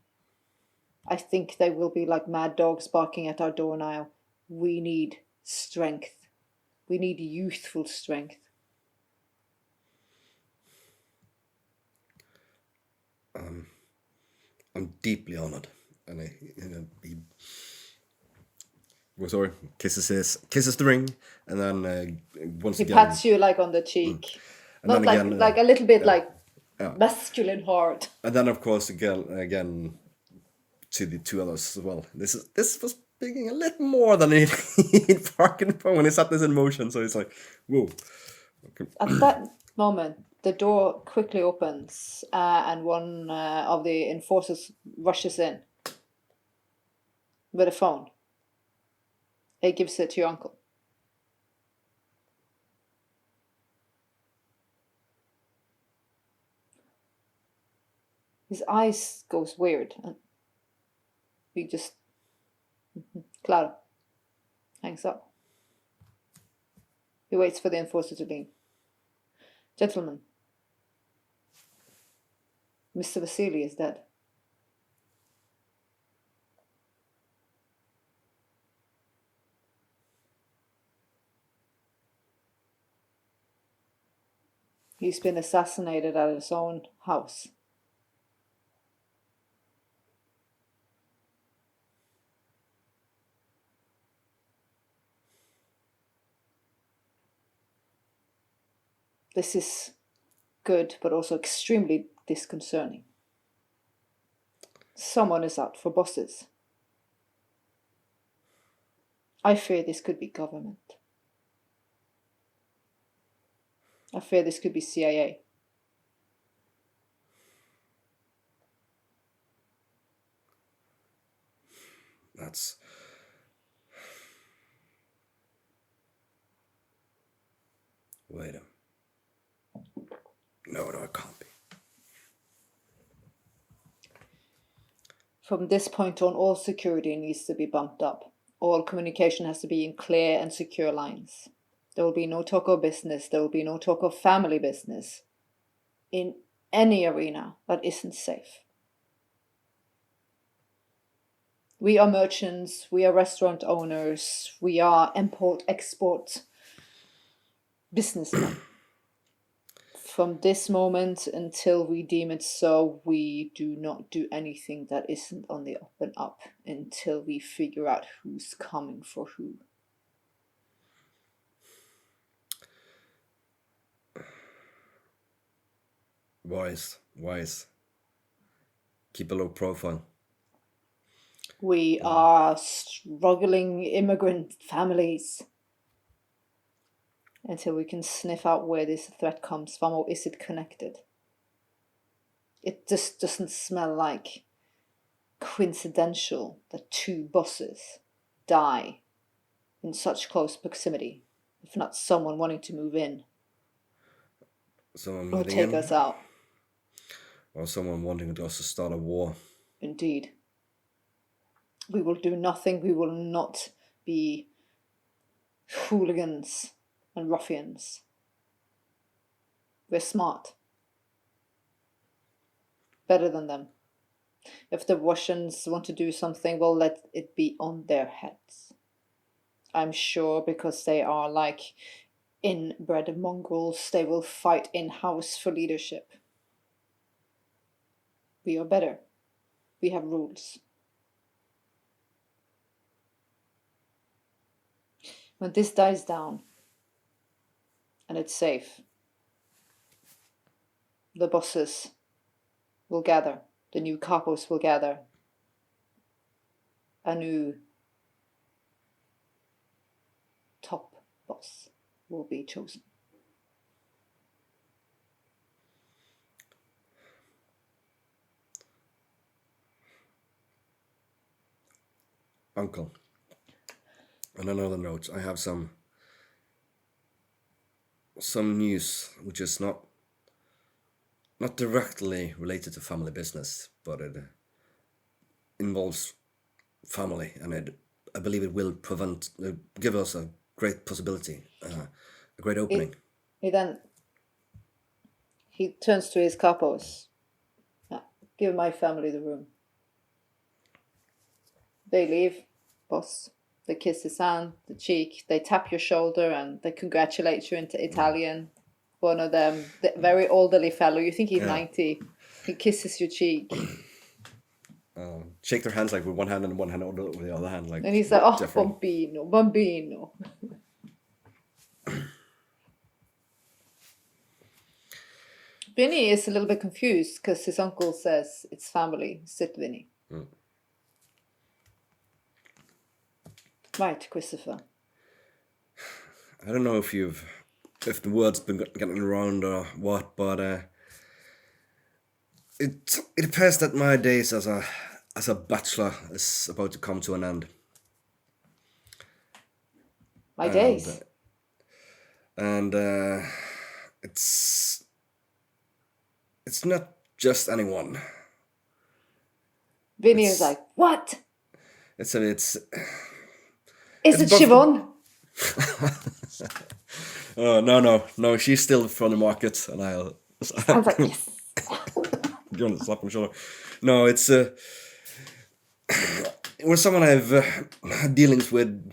Speaker 1: I think they will be like mad dogs barking at our door now. We need strength. We need youthful strength.
Speaker 3: I'm deeply honored, and he kisses the ring, and then once again
Speaker 1: he pats you on the cheek, not again, a little bit masculine hard.
Speaker 3: And then of course again to the 2 others as well. This was speaking a little more than he'd bargained for when he set this in motion. So it's like, whoa. Okay.
Speaker 1: At that moment, the door quickly opens and one of the enforcers rushes in with a phone. He gives it to your uncle. His eyes goes weird, and he just... Claro. Hangs up. He waits for the enforcer to leave. Gentlemen, Mr. Vasily is dead. He's been assassinated at his own house. This is good, but also extremely disconcerting. Someone is out for bosses. I fear this could be government. I fear this could be CIA.
Speaker 3: That's... Wait a... No, it can't be.
Speaker 1: From this point on, all security needs to be bumped up. All communication has to be in clear and secure lines. There will be no talk of business. There will be no talk of family business in any arena that isn't safe. We are merchants. We are restaurant owners. We are import-export businessmen. From this moment until we deem it so, we do not do anything that isn't on the up and up until we figure out who's coming for who.
Speaker 3: Wise. Keep a low profile.
Speaker 1: We are struggling immigrant families. Until we can sniff out where this threat comes from, or is it connected? It just doesn't smell like coincidental that two bosses die in such close proximity, if not someone wanting to move in
Speaker 3: Someone
Speaker 1: or
Speaker 3: moving
Speaker 1: take
Speaker 3: in,
Speaker 1: us out.
Speaker 3: or someone wanting us to start a war.
Speaker 1: Indeed. We will do nothing. We will not be hooligans and ruffians. We're smart. Better than them. If the Russians want to do something, we'll let it be on their heads. I'm sure because they are like inbred mongrels, they will fight in-house for leadership. We are better. We have rules. When this dies down, and it's safe, the bosses will gather, the new capos will gather, a new top boss will be chosen.
Speaker 3: Uncle, on another note, I have some news which is not directly related to family business, but it involves family, and I believe it will give us a great possibility, a great opening.
Speaker 1: He turns to his capos. Give my family the room. They leave, boss. They kiss his hand, the cheek. They tap your shoulder and they congratulate you in Italian. One of them, the very elderly fellow, you think he's 90. He kisses your cheek.
Speaker 3: Shake their hands like with one hand and one hand over the other hand, like.
Speaker 1: And he's like, "Oh, bambino." Vinny is a little bit confused because his uncle says it's family. Sit, Vinny. Right, Christopher.
Speaker 3: I don't know if the word's been getting around or what, but it appears that my days as a bachelor is about to come to an end.
Speaker 1: My days.
Speaker 3: And it's not just anyone.
Speaker 1: Vinny is like, what?
Speaker 3: It's
Speaker 1: Is it Siobhan?
Speaker 3: Oh no! She's still from the market, and I'll.
Speaker 1: I was like, yes.
Speaker 3: You're gonna slap on the shoulder. No, it's was someone I've had dealings with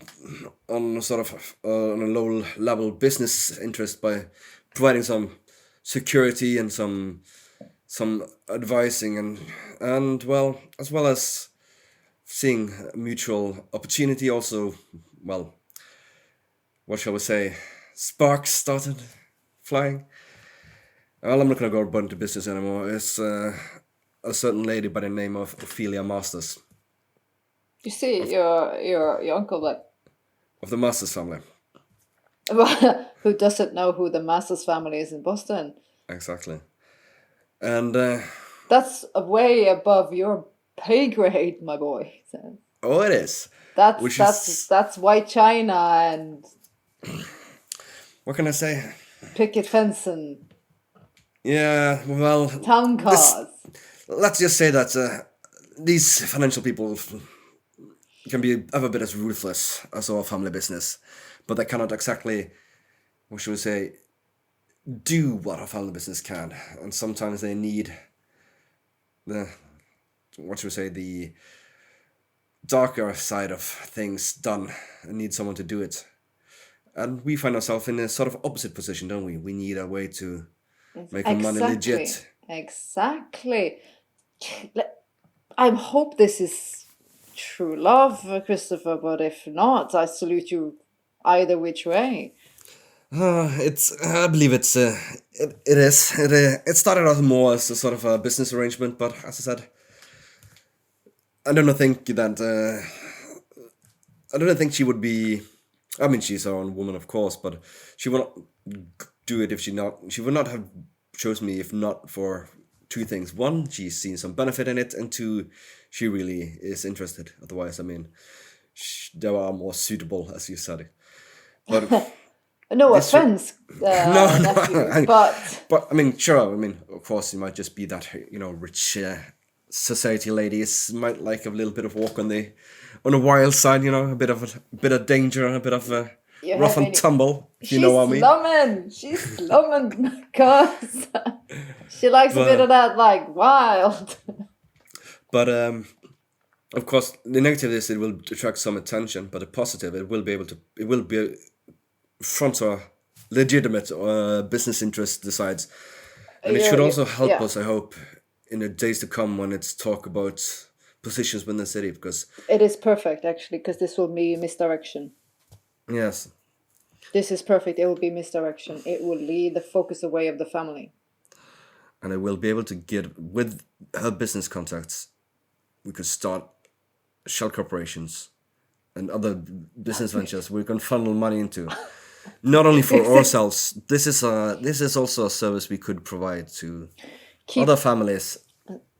Speaker 3: on sort of on a low level business interest by providing some security and some advising and well, as well as seeing mutual opportunity. Also, well, what shall we say? Sparks started flying. Well, I'm not gonna go about into business anymore. It's a certain lady by the name of Ophelia Masters.
Speaker 1: You see, your uncle, like,
Speaker 3: Of the Masters family.
Speaker 1: who doesn't know who the Masters family is in Boston?
Speaker 3: Exactly. And
Speaker 1: that's way above your pay grade, my boy. So
Speaker 3: oh, it is.
Speaker 1: That's white china and.
Speaker 3: What can I say?
Speaker 1: Picket fence and.
Speaker 3: Yeah, well.
Speaker 1: Town cars.
Speaker 3: Let's just say that these financial people can be a bit as ruthless as our family business, but they cannot exactly, what should we say, do what our family business can, and sometimes they need the, what should we say, the darker side of things done and need someone to do it. And we find ourselves in a sort of opposite position, don't we? We need a way to make our money legit.
Speaker 1: Exactly. I hope this is true love, Christopher, but if not, I salute you either which way.
Speaker 3: I believe it is. It started out more as a sort of a business arrangement, but as I said, I don't think she would be. I mean, she's her own woman, of course, but she would not do it if she would not have chosen me if not for two things. One, she's seen some benefit in it, and two, she really is interested. Otherwise, I mean, they are more suitable, as you said. But
Speaker 1: no offense,
Speaker 3: no,
Speaker 1: but
Speaker 3: I mean, sure. I mean, of course, it might just be that rich society ladies might like a little bit of walk on the wild side. A bit of danger and a bit of rough and tumble. You know what I mean?
Speaker 1: She's slumming because she likes a bit of that, like, wild.
Speaker 3: But of course, the negative is it will attract some attention, but the positive, it will be front a legitimate business interest decides, and it should also help us, I hope, in the days to come when it's talk about positions within the city, because
Speaker 1: it is perfect actually, because this will be misdirection.
Speaker 3: Yes.
Speaker 1: This is perfect. It will be misdirection. It will lead the focus away of the family.
Speaker 3: And I will be able to get, with her business contacts, we could start shell corporations and other business ventures we can funnel money into. Not only for ourselves. This is also a service we could provide to other families.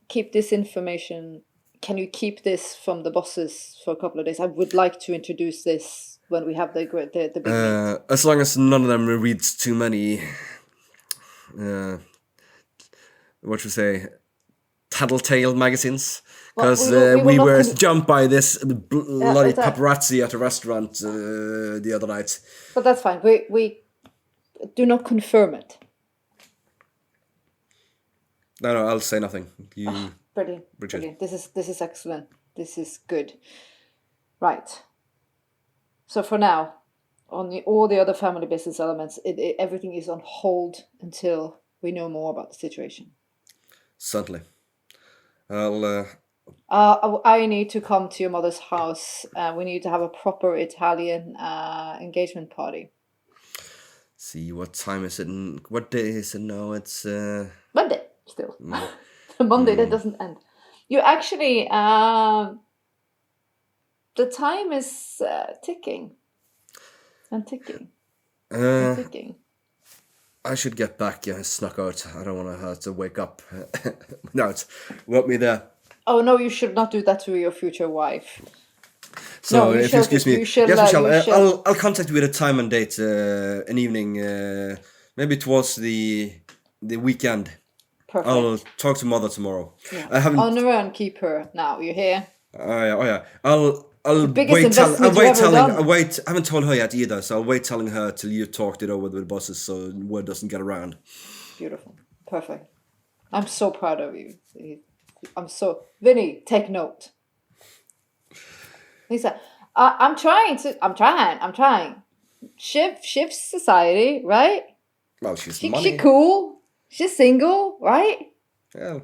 Speaker 1: Keep this information. Can you keep this from the bosses for a couple of days? I would like to introduce this when we have the big meet.
Speaker 3: As long as none of them reads too many, what should we say, tattletale magazines. Because we were jumped by this bloody paparazzi at a restaurant the other night.
Speaker 1: But that's fine. We do not confirm it.
Speaker 3: No, I'll say nothing.
Speaker 1: Brilliant. Brilliant. This is excellent. This is good. Right. So for now, on all the other family business elements, everything is on hold until we know more about the situation.
Speaker 3: Certainly. I'll.
Speaker 1: I need to come to your mother's house. We need to have a proper Italian engagement party.
Speaker 3: See, what time is it? What day is it now? It's
Speaker 1: Monday still. The Monday that doesn't end. You actually, the time is ticking. And ticking. And ticking.
Speaker 3: I should get back. Yeah, I snuck out. I don't want to have to wake up. No, it's woke me there.
Speaker 1: Oh no, you should not do that to your future wife.
Speaker 3: So
Speaker 1: No, you
Speaker 3: if you
Speaker 1: should.
Speaker 3: excuse me,
Speaker 1: You should.
Speaker 3: yes, Michelle,
Speaker 1: You should.
Speaker 3: I'll contact you with a time and date, an evening, maybe towards the weekend.
Speaker 1: Perfect.
Speaker 3: I'll talk to mother tomorrow.
Speaker 1: Yeah.
Speaker 3: I haven't.
Speaker 1: On the run, keep her. Now you hear?
Speaker 3: Oh yeah. I'll
Speaker 1: biggest
Speaker 3: wait.
Speaker 1: investment you ever done.
Speaker 3: I'll wait. I haven't told her yet either, so I'll wait telling her till you talked it over with the bosses, so word doesn't get around.
Speaker 1: Beautiful. Perfect. I'm so proud of you. Vinny, take note. Lisa, I'm trying. Shiv's society, right?
Speaker 3: Well, she's
Speaker 1: She
Speaker 3: money.
Speaker 1: cool. She's single, right?
Speaker 3: Yeah.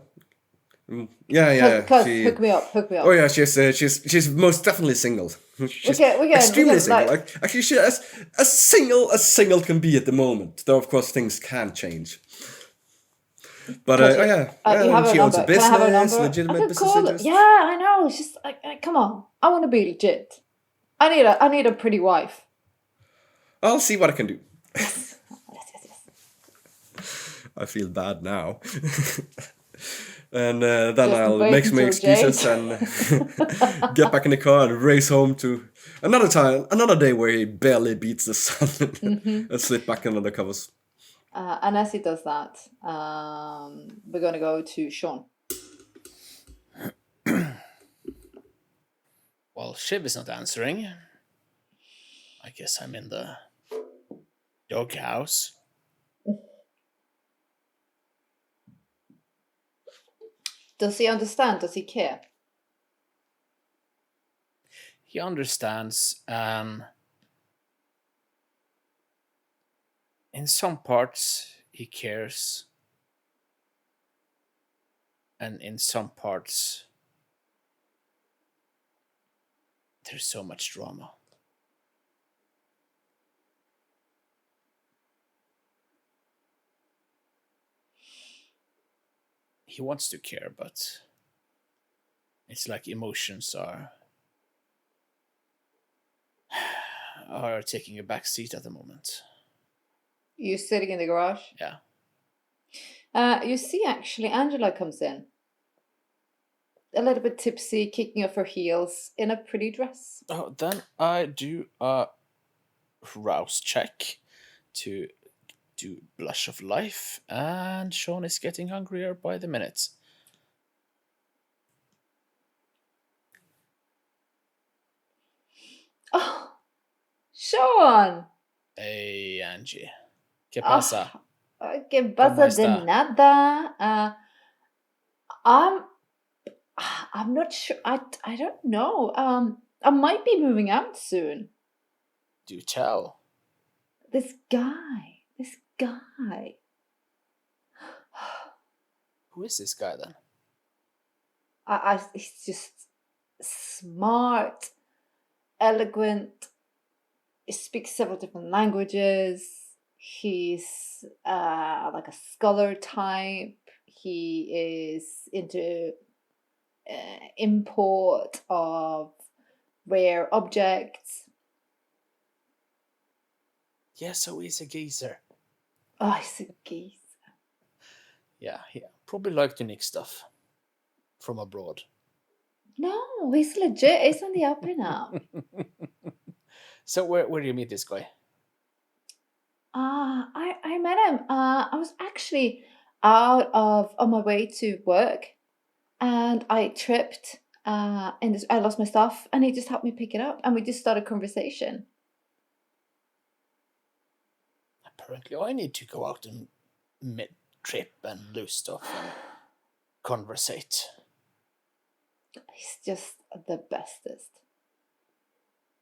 Speaker 1: Cause hook me up.
Speaker 3: Oh yeah, she's most definitely single. She's extremely single. Actually, she as single as single can be at the moment. Though of course things can change. But
Speaker 1: she owns a
Speaker 3: business, legitimate business interests.
Speaker 1: Yeah, I know. It's just come on. I want to be legit. I need a pretty wife.
Speaker 3: I'll see what I can do.
Speaker 1: Yes.
Speaker 3: I feel bad now. And then I'll make some excuses and get back in the car and race home to another day where he barely beats the sun and slip back under the covers.
Speaker 1: And as he does that, we're going to go to Sean.
Speaker 4: Well, Shiv is not answering. I guess I'm in the doghouse.
Speaker 1: Does he understand? Does he care?
Speaker 4: He understands. In some parts, he cares. And in some parts, there's so much drama. He wants to care, but it's like emotions are taking a back seat at the moment.
Speaker 1: You sitting in the garage?
Speaker 4: Yeah.
Speaker 1: You see, actually, Angela comes in. A little bit tipsy, kicking off her heels in a pretty dress.
Speaker 4: Oh, then I do a rouse check to do Blush of Life, and Sean is getting hungrier by the minute.
Speaker 1: Oh, Sean!
Speaker 4: Hey, Angie. ¿Qué pasa?
Speaker 1: ¿Qué pasa de nada? I'm not sure. I don't know. I might be moving out soon.
Speaker 4: Do tell.
Speaker 1: This guy.
Speaker 4: Who is this guy then?
Speaker 1: He's just smart, eloquent. He speaks several different languages. He's like a scholar type. He is into import of rare objects.
Speaker 4: Yeah, so he's a geezer.
Speaker 1: Oh, he's a geezer.
Speaker 4: Yeah, he probably like to nick stuff from abroad.
Speaker 1: No, he's legit. He's on the up and up.
Speaker 4: So where do you meet this guy?
Speaker 1: I met him. I was actually on my way to work, and I tripped. And I lost my stuff, and he just helped me pick it up, and we just started a conversation.
Speaker 4: Apparently, I need to go out and mid-trip and lose stuff and conversate.
Speaker 1: He's just the bestest.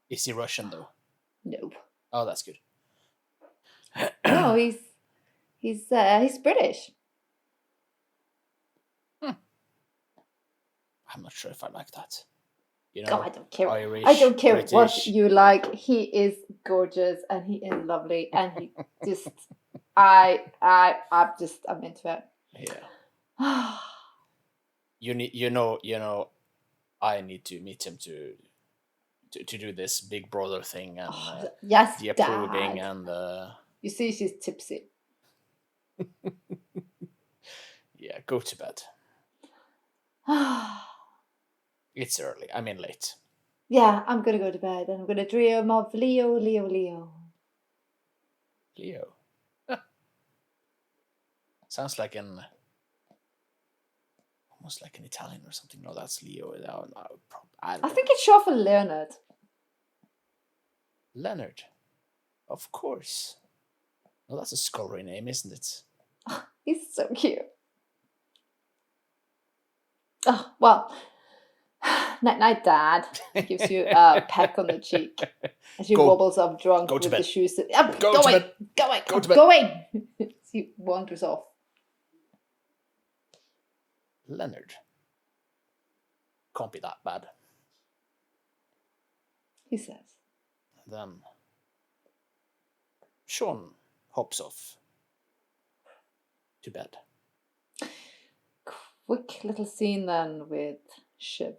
Speaker 4: Is he Russian though?
Speaker 1: No.
Speaker 4: Oh, that's good.
Speaker 1: No, he's British.
Speaker 4: I'm not sure if I like that. You know,
Speaker 1: God, I don't care.
Speaker 4: Irish,
Speaker 1: I don't care
Speaker 4: British.
Speaker 1: what you like. He is gorgeous and he is lovely and he just I'm into it.
Speaker 4: Yeah. you know I need to meet him to do this big brother thing and
Speaker 1: yes,
Speaker 4: the approving
Speaker 1: Dad.
Speaker 4: and
Speaker 1: you see she's tipsy.
Speaker 4: Yeah, go to bed. It's early. I mean late.
Speaker 1: Yeah, I'm gonna go to bed and I'm gonna dream of Leo, Leo, Leo.
Speaker 4: Leo. Sounds like almost like an Italian or something. No, that's Leo. No, I don't know.
Speaker 1: think it's short for Leonard.
Speaker 4: Leonard. Of course. No, that's a scholarly name, isn't it?
Speaker 1: He's so cute. Oh, well. Night night, Dad. Gives you a peck on the cheek as she wobbles up drunk with the shoes. I'm going. He wanders off.
Speaker 4: Leonard. Can't be that bad.
Speaker 1: He says.
Speaker 4: Then Sean hops off to bed.
Speaker 1: Quick little scene then with Shiv.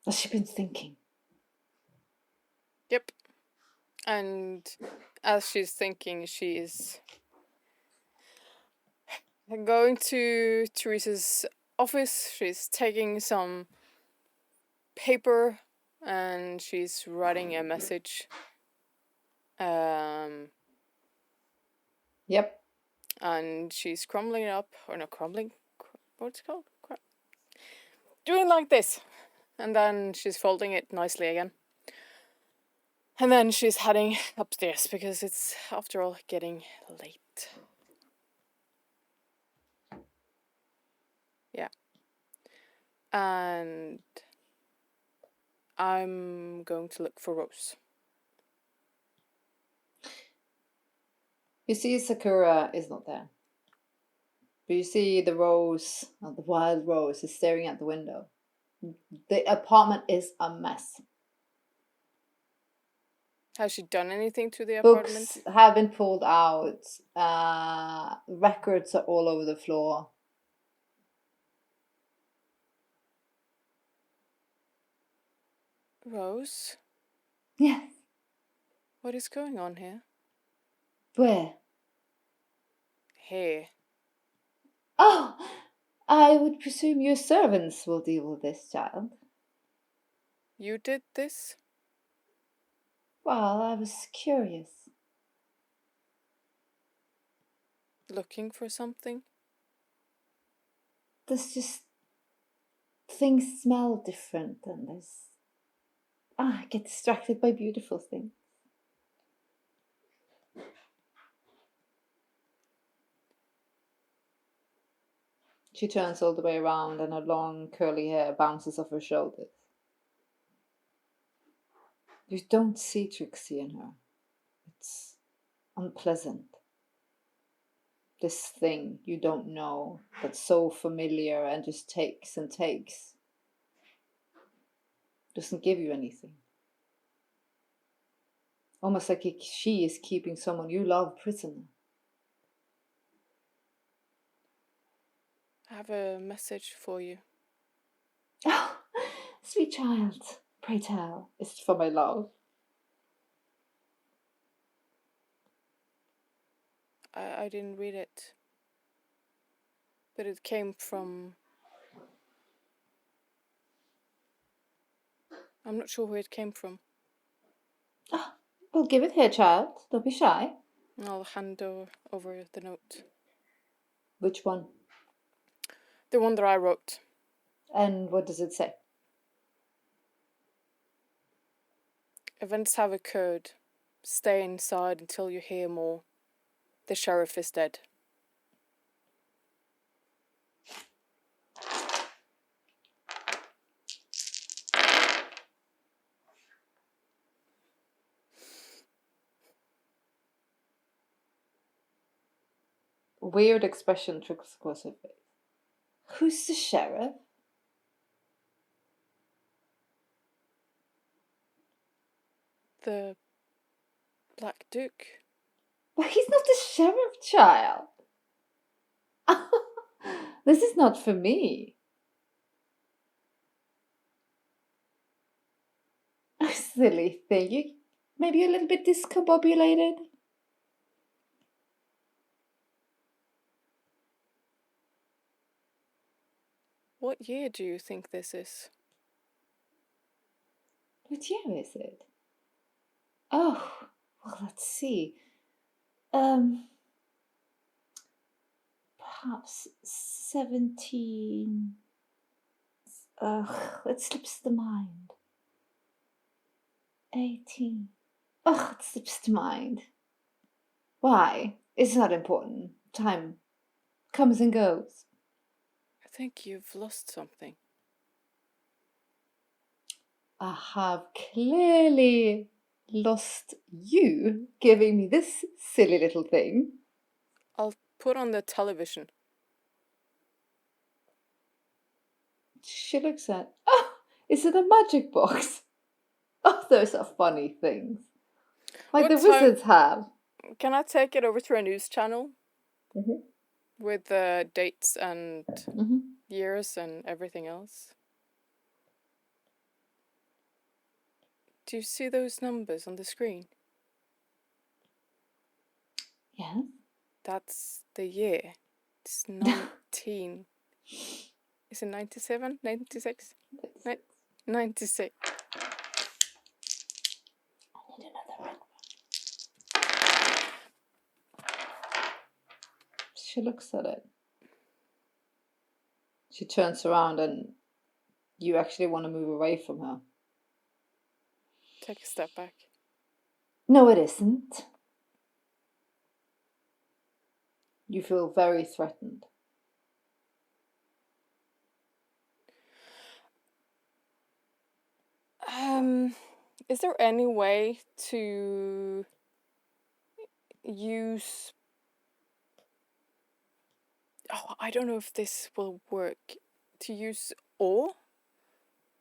Speaker 1: Has she been thinking?
Speaker 2: Yep. And as she's thinking, she's going to Teresa's office. She's taking some paper and she's writing a message.
Speaker 1: Yep.
Speaker 2: And she's crumbling it up, or not crumbling, what's it called? Doing like this. And then she's folding it nicely again. And then she's heading upstairs because it's, after all, getting late. Yeah. And I'm going to look for Rose.
Speaker 1: You see Sakura is not there. But you see the rose, the wild rose, is staring at the window. The apartment is a mess.
Speaker 2: Has she done anything to the apartment?
Speaker 1: Books have been pulled out. Records are all over the floor.
Speaker 2: Rose?
Speaker 1: Yes.
Speaker 2: What is going on here?
Speaker 1: Where?
Speaker 2: Here.
Speaker 1: Oh, I would presume your servants will deal with this, child.
Speaker 2: You did this?
Speaker 1: Well, I was curious.
Speaker 2: Looking for something?
Speaker 1: There's just... things smell different and there's... I get distracted by beautiful things. She turns all the way around and her long curly hair bounces off her shoulders. You don't see Trixie in her. It's unpleasant. This thing you don't know, that's so familiar and just takes and takes. Doesn't give you anything. Almost like she is keeping someone you love prisoner.
Speaker 2: I have a message for you.
Speaker 1: Oh, sweet child, pray tell, it's for my love.
Speaker 2: I didn't read it. But it came from... I'm not sure who it came from.
Speaker 1: Oh, well, give it here, child. Don't be shy.
Speaker 2: I'll hand over the note.
Speaker 1: Which one?
Speaker 2: The one that I wrote.
Speaker 1: And what does it say?
Speaker 2: Events have occurred. Stay inside until you hear more. The sheriff is dead.
Speaker 1: Weird expression trickles across her face. Who's the sheriff?
Speaker 2: The Black Duke.
Speaker 1: Well, he's not the sheriff, child. This is not for me. Oh, silly thing. You maybe a little bit discombobulated.
Speaker 2: What year do you think this is?
Speaker 1: What year is it? Oh, well, let's see. Perhaps 17. It slips the mind. 18. It slips the mind. Why? It's not important. Time comes and goes.
Speaker 2: I think you've lost something.
Speaker 1: I have clearly lost you giving me this silly little thing.
Speaker 2: I'll put on the television.
Speaker 1: She looks at, is it a magic box? Oh, those are funny things. Like the wizards have.
Speaker 2: Can I take it over to a news channel?
Speaker 1: Mm-hmm.
Speaker 2: With dates and years and everything else? Do you see those numbers on the screen?
Speaker 1: Yes.
Speaker 2: That's the year. It's 19. Is it 97? 96? 96.
Speaker 1: I need another red one. She looks at it. She turns around and you actually want to move away from her.
Speaker 2: Take a step back.
Speaker 1: No, it isn't. You feel very threatened.
Speaker 2: Is there any way to use... Oh, I don't know if this will work. To use awe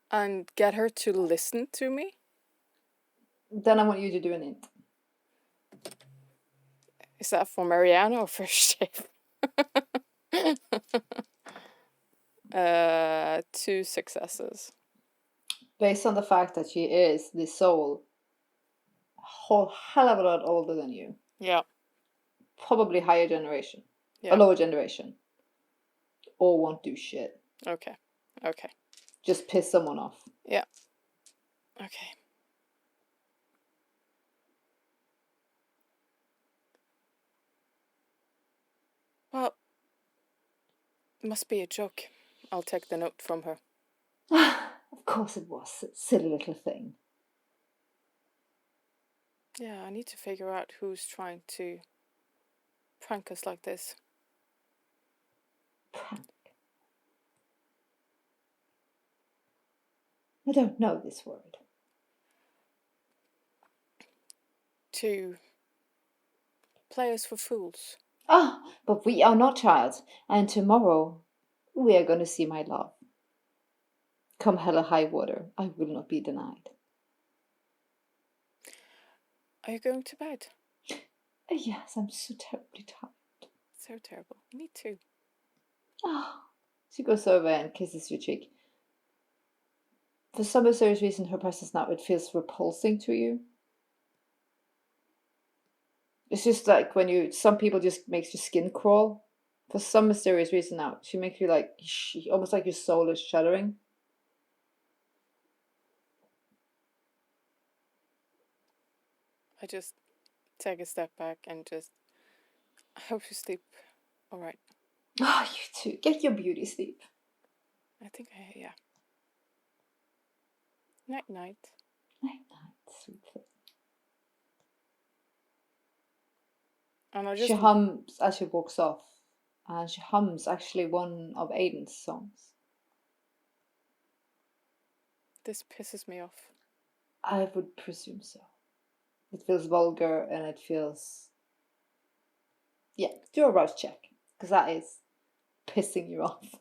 Speaker 2: and get her to listen to me?
Speaker 1: Then I want you to do an int.
Speaker 2: Is that for Marianne or for Shiv? 2 successes.
Speaker 1: Based on the fact that she is the soul, a whole hell of a lot older than you.
Speaker 2: Yeah.
Speaker 1: Probably higher generation.
Speaker 2: Yeah.
Speaker 1: A lower generation. Or won't do shit.
Speaker 2: Okay.
Speaker 1: Just piss someone off.
Speaker 2: Yeah. Okay. Well, it must be a joke. I'll take the note from her.
Speaker 1: Of course it was. Silly little thing.
Speaker 2: Yeah, I need to figure out who's trying to prank us like this.
Speaker 1: Prank. I don't know this word.
Speaker 2: To play us for fools.
Speaker 1: But we are not, child. And tomorrow we are going to see my love. Come hell or high water, I will not be denied.
Speaker 2: Are you going to bed?
Speaker 1: Yes, I'm so terribly tired.
Speaker 2: So terrible. Me too.
Speaker 1: She goes over and kisses your cheek. For some mysterious reason, her presence now, it feels repulsing to you. It's just like when some people just makes your skin crawl. For some mysterious reason now, she makes you like, almost like your soul is shuddering.
Speaker 2: I just take a step back and I hope you sleep all right.
Speaker 1: You too. Get your beauty sleep.
Speaker 2: I think yeah. Night.
Speaker 1: Night, sweet thing.
Speaker 2: And
Speaker 1: She hums as she walks off. And she hums actually one of Aiden's songs.
Speaker 2: This pisses me off.
Speaker 1: I would presume so. It feels vulgar and it feels... Yeah, do a rouse check. Because that is pissing you off.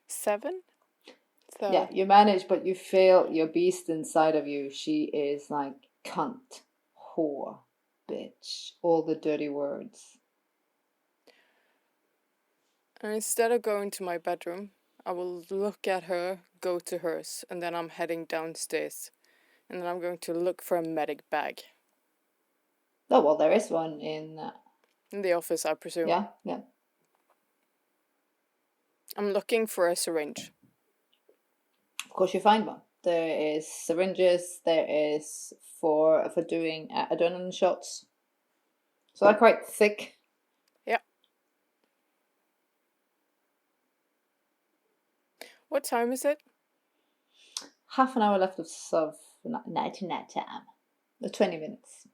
Speaker 2: 7? So...
Speaker 1: Yeah, you manage, but you feel your beast inside of you. She is like cunt, whore, bitch, all the dirty words.
Speaker 2: And instead of going to my bedroom, I will look at her, go to hers, and then I'm heading downstairs. And then I'm going to look for a medic bag.
Speaker 1: Oh, well, there is one in
Speaker 2: the office, I presume.
Speaker 1: Yeah.
Speaker 2: I'm looking for a syringe.
Speaker 1: Of course, you find one. There is syringes. There is for doing adrenaline shots. So they're quite thick.
Speaker 2: Yeah. What time is it?
Speaker 1: Half an hour left of night time. The 20 minutes.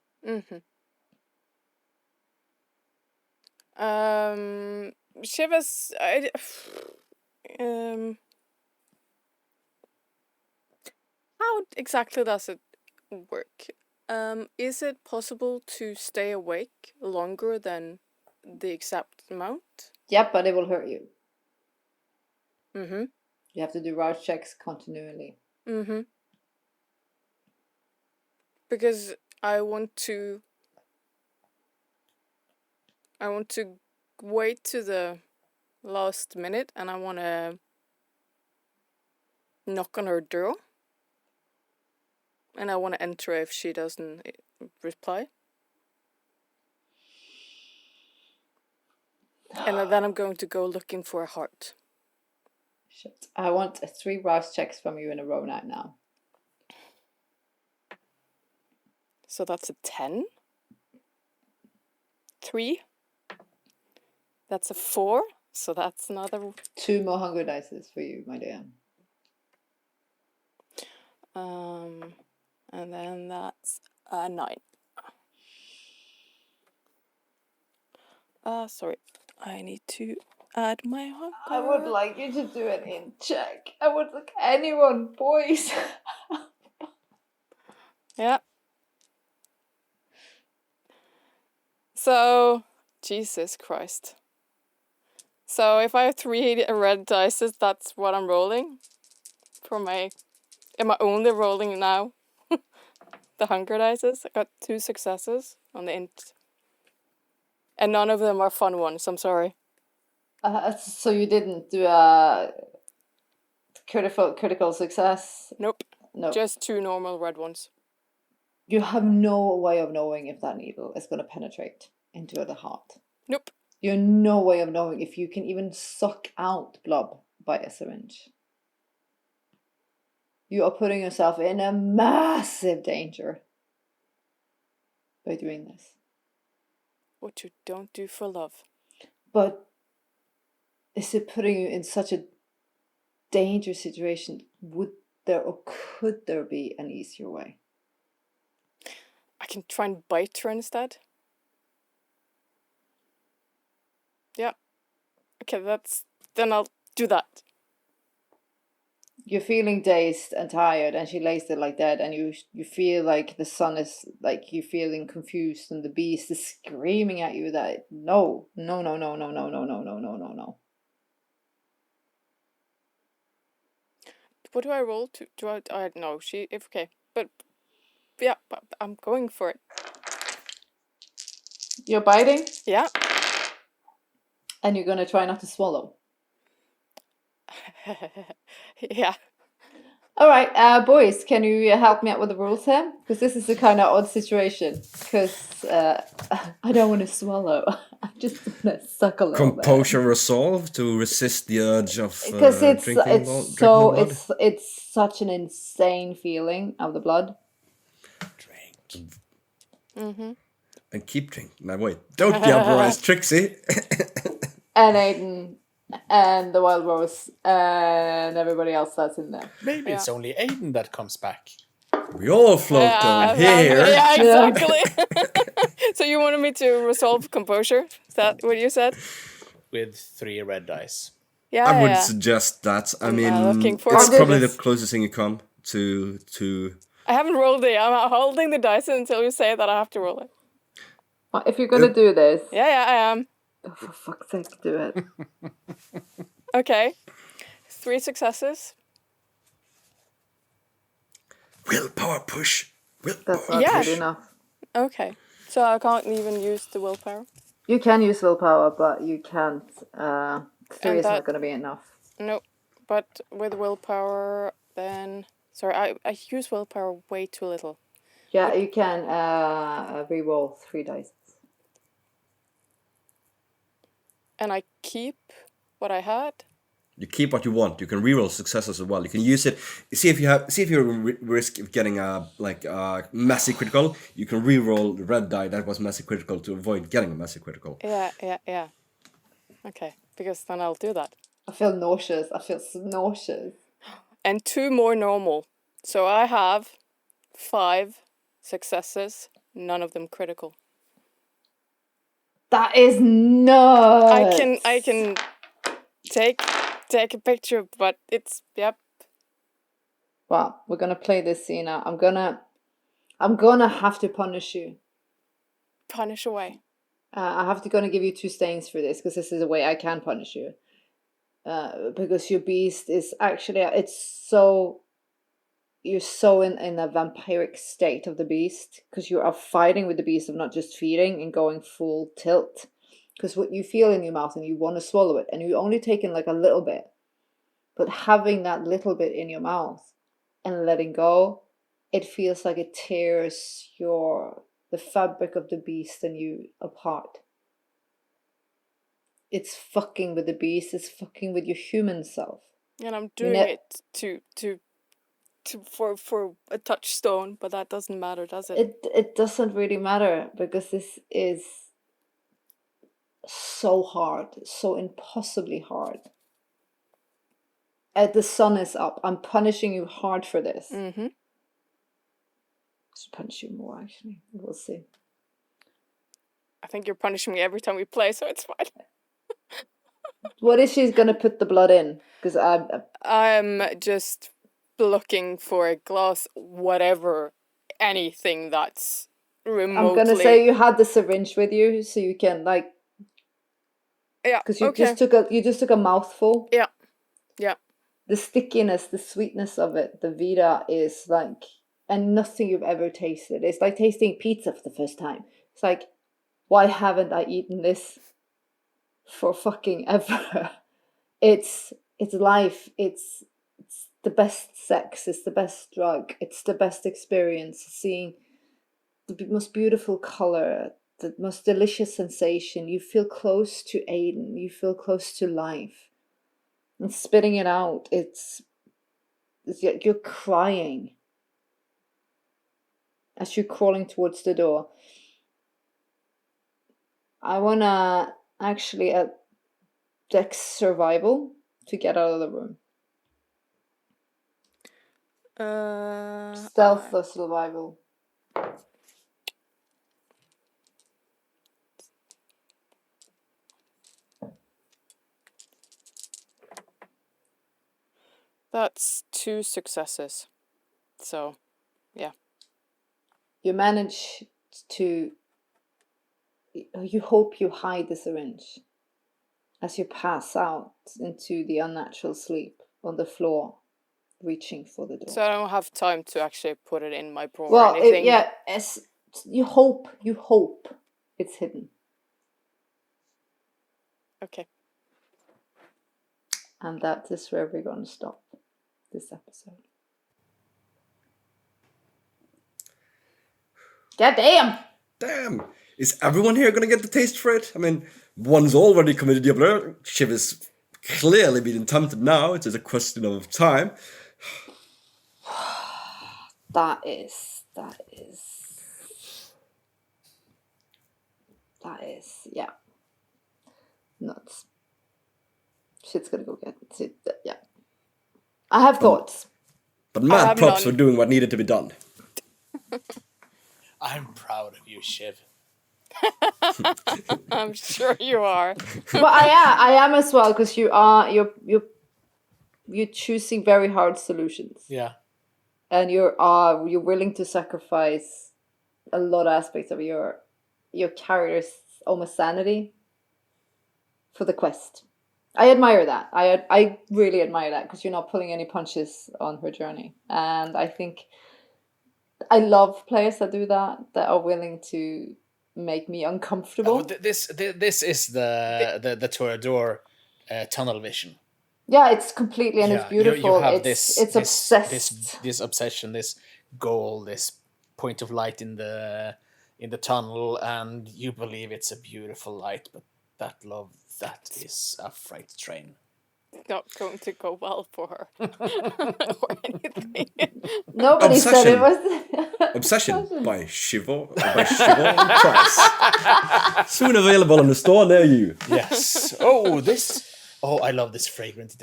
Speaker 2: Shivas, how exactly does it work? Is it possible to stay awake longer than the exact amount?
Speaker 1: Yep, but it will hurt you.
Speaker 2: Mm-hmm.
Speaker 1: You have to do rouse checks continually.
Speaker 2: Mm-hmm. Because I want to wait to the last minute, and I want to knock on her door. And I want to enter if she doesn't reply. And then I'm going to go looking for a heart.
Speaker 1: Shit. I want 3 rouse checks from you in a row now.
Speaker 2: So that's a 10. 3. That's a 4. So that's another...
Speaker 1: 2 more hunger dices for you, my dear.
Speaker 2: And then that's a 9. Sorry. I need to add my hunger.
Speaker 1: I would like you to do an in check. I would like anyone, boys.
Speaker 2: Yeah. So, Jesus Christ. So if I have 3 red dices, that's what I'm rolling for my... Am I only rolling now? The hunger dices? I got 2 successes on the int. And none of them are fun ones, I'm sorry.
Speaker 1: So you didn't do a critical success?
Speaker 2: Nope.
Speaker 1: No.
Speaker 2: Just 2 normal red ones.
Speaker 1: You have no way of knowing if that needle is going to penetrate into the heart.
Speaker 2: Nope.
Speaker 1: You have no way of knowing if you can even suck out blood by a syringe. You are putting yourself in a massive danger by doing this.
Speaker 2: What you don't do for love.
Speaker 1: But is it putting you in such a dangerous situation? Would there or could there be an easier way?
Speaker 2: I can try and bite her instead. Yeah. Okay, then I'll do that.
Speaker 1: You're feeling dazed and tired, and she lays there like that, and you feel like the sun is, like, you're feeling confused, and the beast is screaming at you that no.
Speaker 2: What do I roll to? I know okay, but yeah, but I'm going for it.
Speaker 1: You're biting?
Speaker 2: Yeah.
Speaker 1: And you're gonna try not to swallow.
Speaker 2: Yeah.
Speaker 1: All right, boys, can you help me out with the rules here? Because this is a kind of odd situation. Because I don't want to swallow. I just want to suck a little bit.
Speaker 3: Composure resolve to resist the urge of
Speaker 1: because
Speaker 3: drinking blood.
Speaker 1: It's such an insane feeling of the blood.
Speaker 4: Drink.
Speaker 2: Mm-hmm.
Speaker 3: And keep drinking. Now wait, don't jeopardize Trixie.
Speaker 1: And Aiden. And the Wild Rose. And everybody else that's in there.
Speaker 4: Maybe it's only Aiden that comes back.
Speaker 3: We all float down here.
Speaker 2: Yeah, exactly. So you wanted me to resolve composure? Is that what you said?
Speaker 4: With 3 red dice.
Speaker 2: Yeah,
Speaker 3: I would suggest that. I mean, it's probably the closest thing you come to.
Speaker 2: I haven't rolled it. I'm holding the dice until you say that I have to roll it.
Speaker 1: Well, if you're gonna do this.
Speaker 2: Yeah, I am.
Speaker 1: Oh, for fuck's sake, do it.
Speaker 2: Okay. 3 successes.
Speaker 3: Willpower push.
Speaker 1: That's not good enough.
Speaker 2: Okay. So I can't even use the willpower?
Speaker 1: You can use willpower, but you can't. 3 is not going to be enough.
Speaker 2: Nope. But with willpower, then... Sorry, I use willpower way too little.
Speaker 1: Yeah, you can re-roll 3 dice.
Speaker 2: And I keep what I had?
Speaker 3: You keep what you want. You can reroll successes as well. You can use it. See if you risk of getting a massive critical. You can reroll the red die that was massive critical to avoid getting a massive critical.
Speaker 2: Yeah. Okay, because then I'll do that.
Speaker 1: I feel nauseous. I feel nauseous.
Speaker 2: And 2 more normal. So I have 5 successes, none of them critical.
Speaker 1: That is nuts.
Speaker 2: I can take a picture, but it's yep.
Speaker 1: Well, we're gonna play this scene now. I'm gonna have to punish you.
Speaker 2: Punish away.
Speaker 1: I have to gonna give you 2 stains for this because this is a way I can punish you. Because your beast is actually you're so in a vampiric state of the beast because you are fighting with the beast of not just feeding and going full tilt. Because what you feel in your mouth and you want to swallow it and you only taking like a little bit, but having that little bit in your mouth and letting go, it feels like it tears the fabric of the beast and you apart. It's fucking with the beast. It's fucking with your human self.
Speaker 2: And I'm doing it for a touchstone, but that doesn't matter, does it?
Speaker 1: It doesn't really matter because this is so hard, so impossibly hard. The sun is up. I'm punishing you hard for this.
Speaker 2: Mm-hmm.
Speaker 1: I should punish you more, actually. We'll see.
Speaker 2: I think you're punishing me every time we play, so it's fine.
Speaker 1: What is she gonna put the blood in? Because
Speaker 2: I'm just looking for a glass, whatever, anything that's remotely.
Speaker 1: I'm gonna say you had the syringe with you, so you can
Speaker 2: Yeah.
Speaker 1: Because you just took a mouthful.
Speaker 2: Yeah.
Speaker 1: The stickiness, the sweetness of it, the Vita is like, and nothing you've ever tasted. It's like tasting pizza for the first time. It's like, why haven't I eaten this for fucking ever? It's life. It's the best sex. It's the best drug. It's the best experience. Seeing the most beautiful color, the most delicious sensation. You feel close to Aiden. You feel close to life. And spitting it out, it's you're crying as you're crawling towards the door. I wanna actually Dex survival to get out of the room. Stealth or survival.
Speaker 2: That's 2 successes. So, yeah.
Speaker 1: You manage to. You hope you hide the syringe as you pass out into the unnatural sleep on the floor, reaching for the door.
Speaker 2: So I don't have time to actually put it in my bra
Speaker 1: Well,
Speaker 2: or anything.
Speaker 1: as you hope it's hidden.
Speaker 2: Okay.
Speaker 1: And that is where we're going to stop this episode. God damn!
Speaker 3: Damn! Is everyone here gonna get the taste for it? I mean, one's already committed Diablo. Shiv is clearly being tempted now. It is a question of time.
Speaker 1: That is, yeah. Nuts. Shit's gonna go get it. Yeah. I have thoughts.
Speaker 3: But mad props for doing what needed to be done.
Speaker 4: I'm proud of you, Shiv.
Speaker 2: I'm sure you are.
Speaker 1: Well, I am as well, because you're choosing very hard solutions.
Speaker 4: Yeah.
Speaker 1: And you're willing to sacrifice a lot of aspects of your character's almost sanity for the quest. I admire that. I really admire that, because you're not pulling any punches on her journey. And I think I love players that do that are willing to make me uncomfortable.
Speaker 4: Oh, this is the Toreador tunnel vision.
Speaker 1: Yeah, it's completely, and it's beautiful.
Speaker 4: You have
Speaker 1: it's obsessed.
Speaker 4: This obsession, this goal, this point of light in the tunnel, and you believe it's a beautiful light, but that love, that is a freight train.
Speaker 2: not going to go well for her or anything.
Speaker 1: Nobody said it was.
Speaker 3: Obsession by Shiv Price. Soon available in the store near you.
Speaker 4: Yes. Oh, I love this fragrance.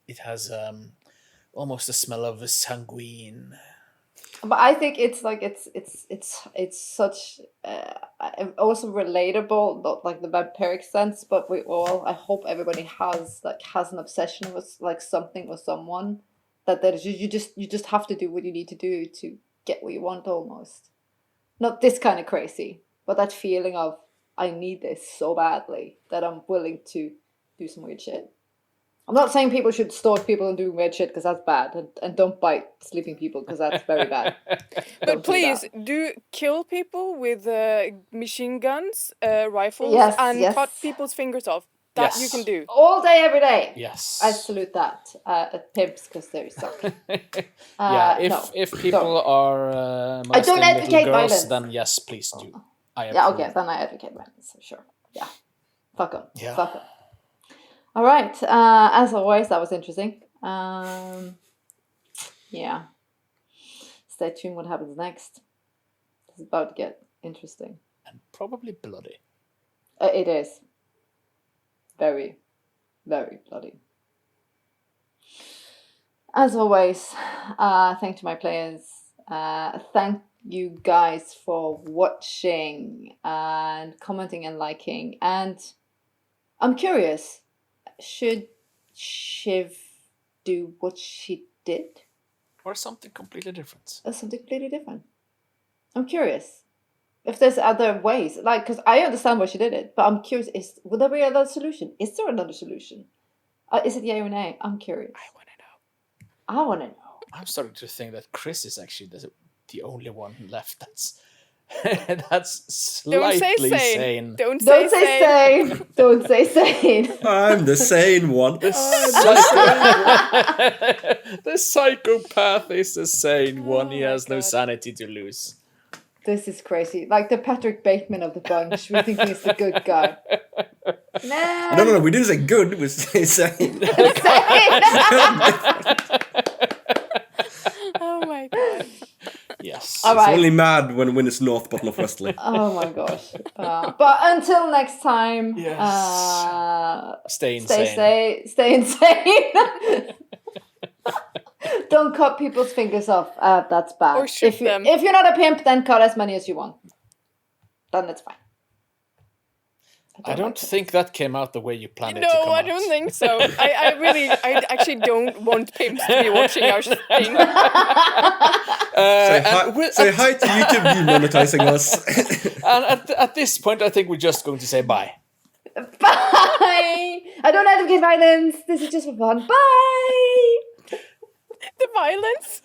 Speaker 4: It has almost the smell of sanguine.
Speaker 1: But I think it's like it's such also relatable, not like the vampiric sense, but I hope everybody has an obsession with like something or someone that you just have to do what you need to do to get what you want almost. Not this kind of crazy, but that feeling of I need this so badly that I'm willing to do some weird shit. I'm not saying people should stalk people and do weird shit because that's bad, and don't bite sleeping people because that's very bad.
Speaker 2: But please do kill people with machine guns, rifles, and cut people's fingers off. That you can do
Speaker 1: all day, every day.
Speaker 4: Yes,
Speaker 1: I salute that at pimps because they suck.
Speaker 4: If people are
Speaker 1: I don't advocate
Speaker 4: little girls,
Speaker 1: violence.
Speaker 4: then yes, please do.
Speaker 1: Okay, then I advocate violence for sure. Yeah, fuck them.
Speaker 4: Yeah.
Speaker 1: Fuck them. All right. As always, that was interesting. Yeah. Stay tuned. What happens next? It's about to get interesting.
Speaker 4: And probably bloody.
Speaker 1: It is. Very, very bloody. As always, thank to my players. Thank you guys for watching and commenting and liking. And I'm curious. Should Shiv do what she did?
Speaker 4: Or something completely different.
Speaker 1: Or something completely different. I'm curious. If there's other ways. Like, because I understand why she did it, but I'm curious, would there be another solution? Is there another solution? Is it yay or nay? I'm curious. I want to know.
Speaker 4: I'm starting to think that Chris is actually the only one left that's slightly sane.
Speaker 2: Don't say sane.
Speaker 1: Don't say sane.
Speaker 3: I'm the sane one.
Speaker 4: The psychopath is the sane one. He has no sanity to lose.
Speaker 1: This is crazy. Like the Patrick Bateman of the bunch. We think he's the good guy.
Speaker 3: No. We didn't say good. We say sane.
Speaker 2: Oh my god.
Speaker 4: Yes.
Speaker 1: All right.
Speaker 3: It's only mad when it's north but not westerly.
Speaker 1: Oh my gosh. But until next time,
Speaker 4: stay insane.
Speaker 1: Stay insane. Don't cut people's fingers off. That's bad.
Speaker 2: Or shoot them.
Speaker 1: If you're not a pimp, then cut as many as you want. Then it's fine.
Speaker 4: I don't think that came out the way you planned it to come out.
Speaker 2: No, I don't think so. I actually don't want pimps to be watching our thing.
Speaker 3: Say hi to YouTube demonetizing us.
Speaker 4: And at this point, I think we're just going to say bye.
Speaker 1: Bye! I don't advocate violence. This is just for fun. Bye!
Speaker 2: The violence.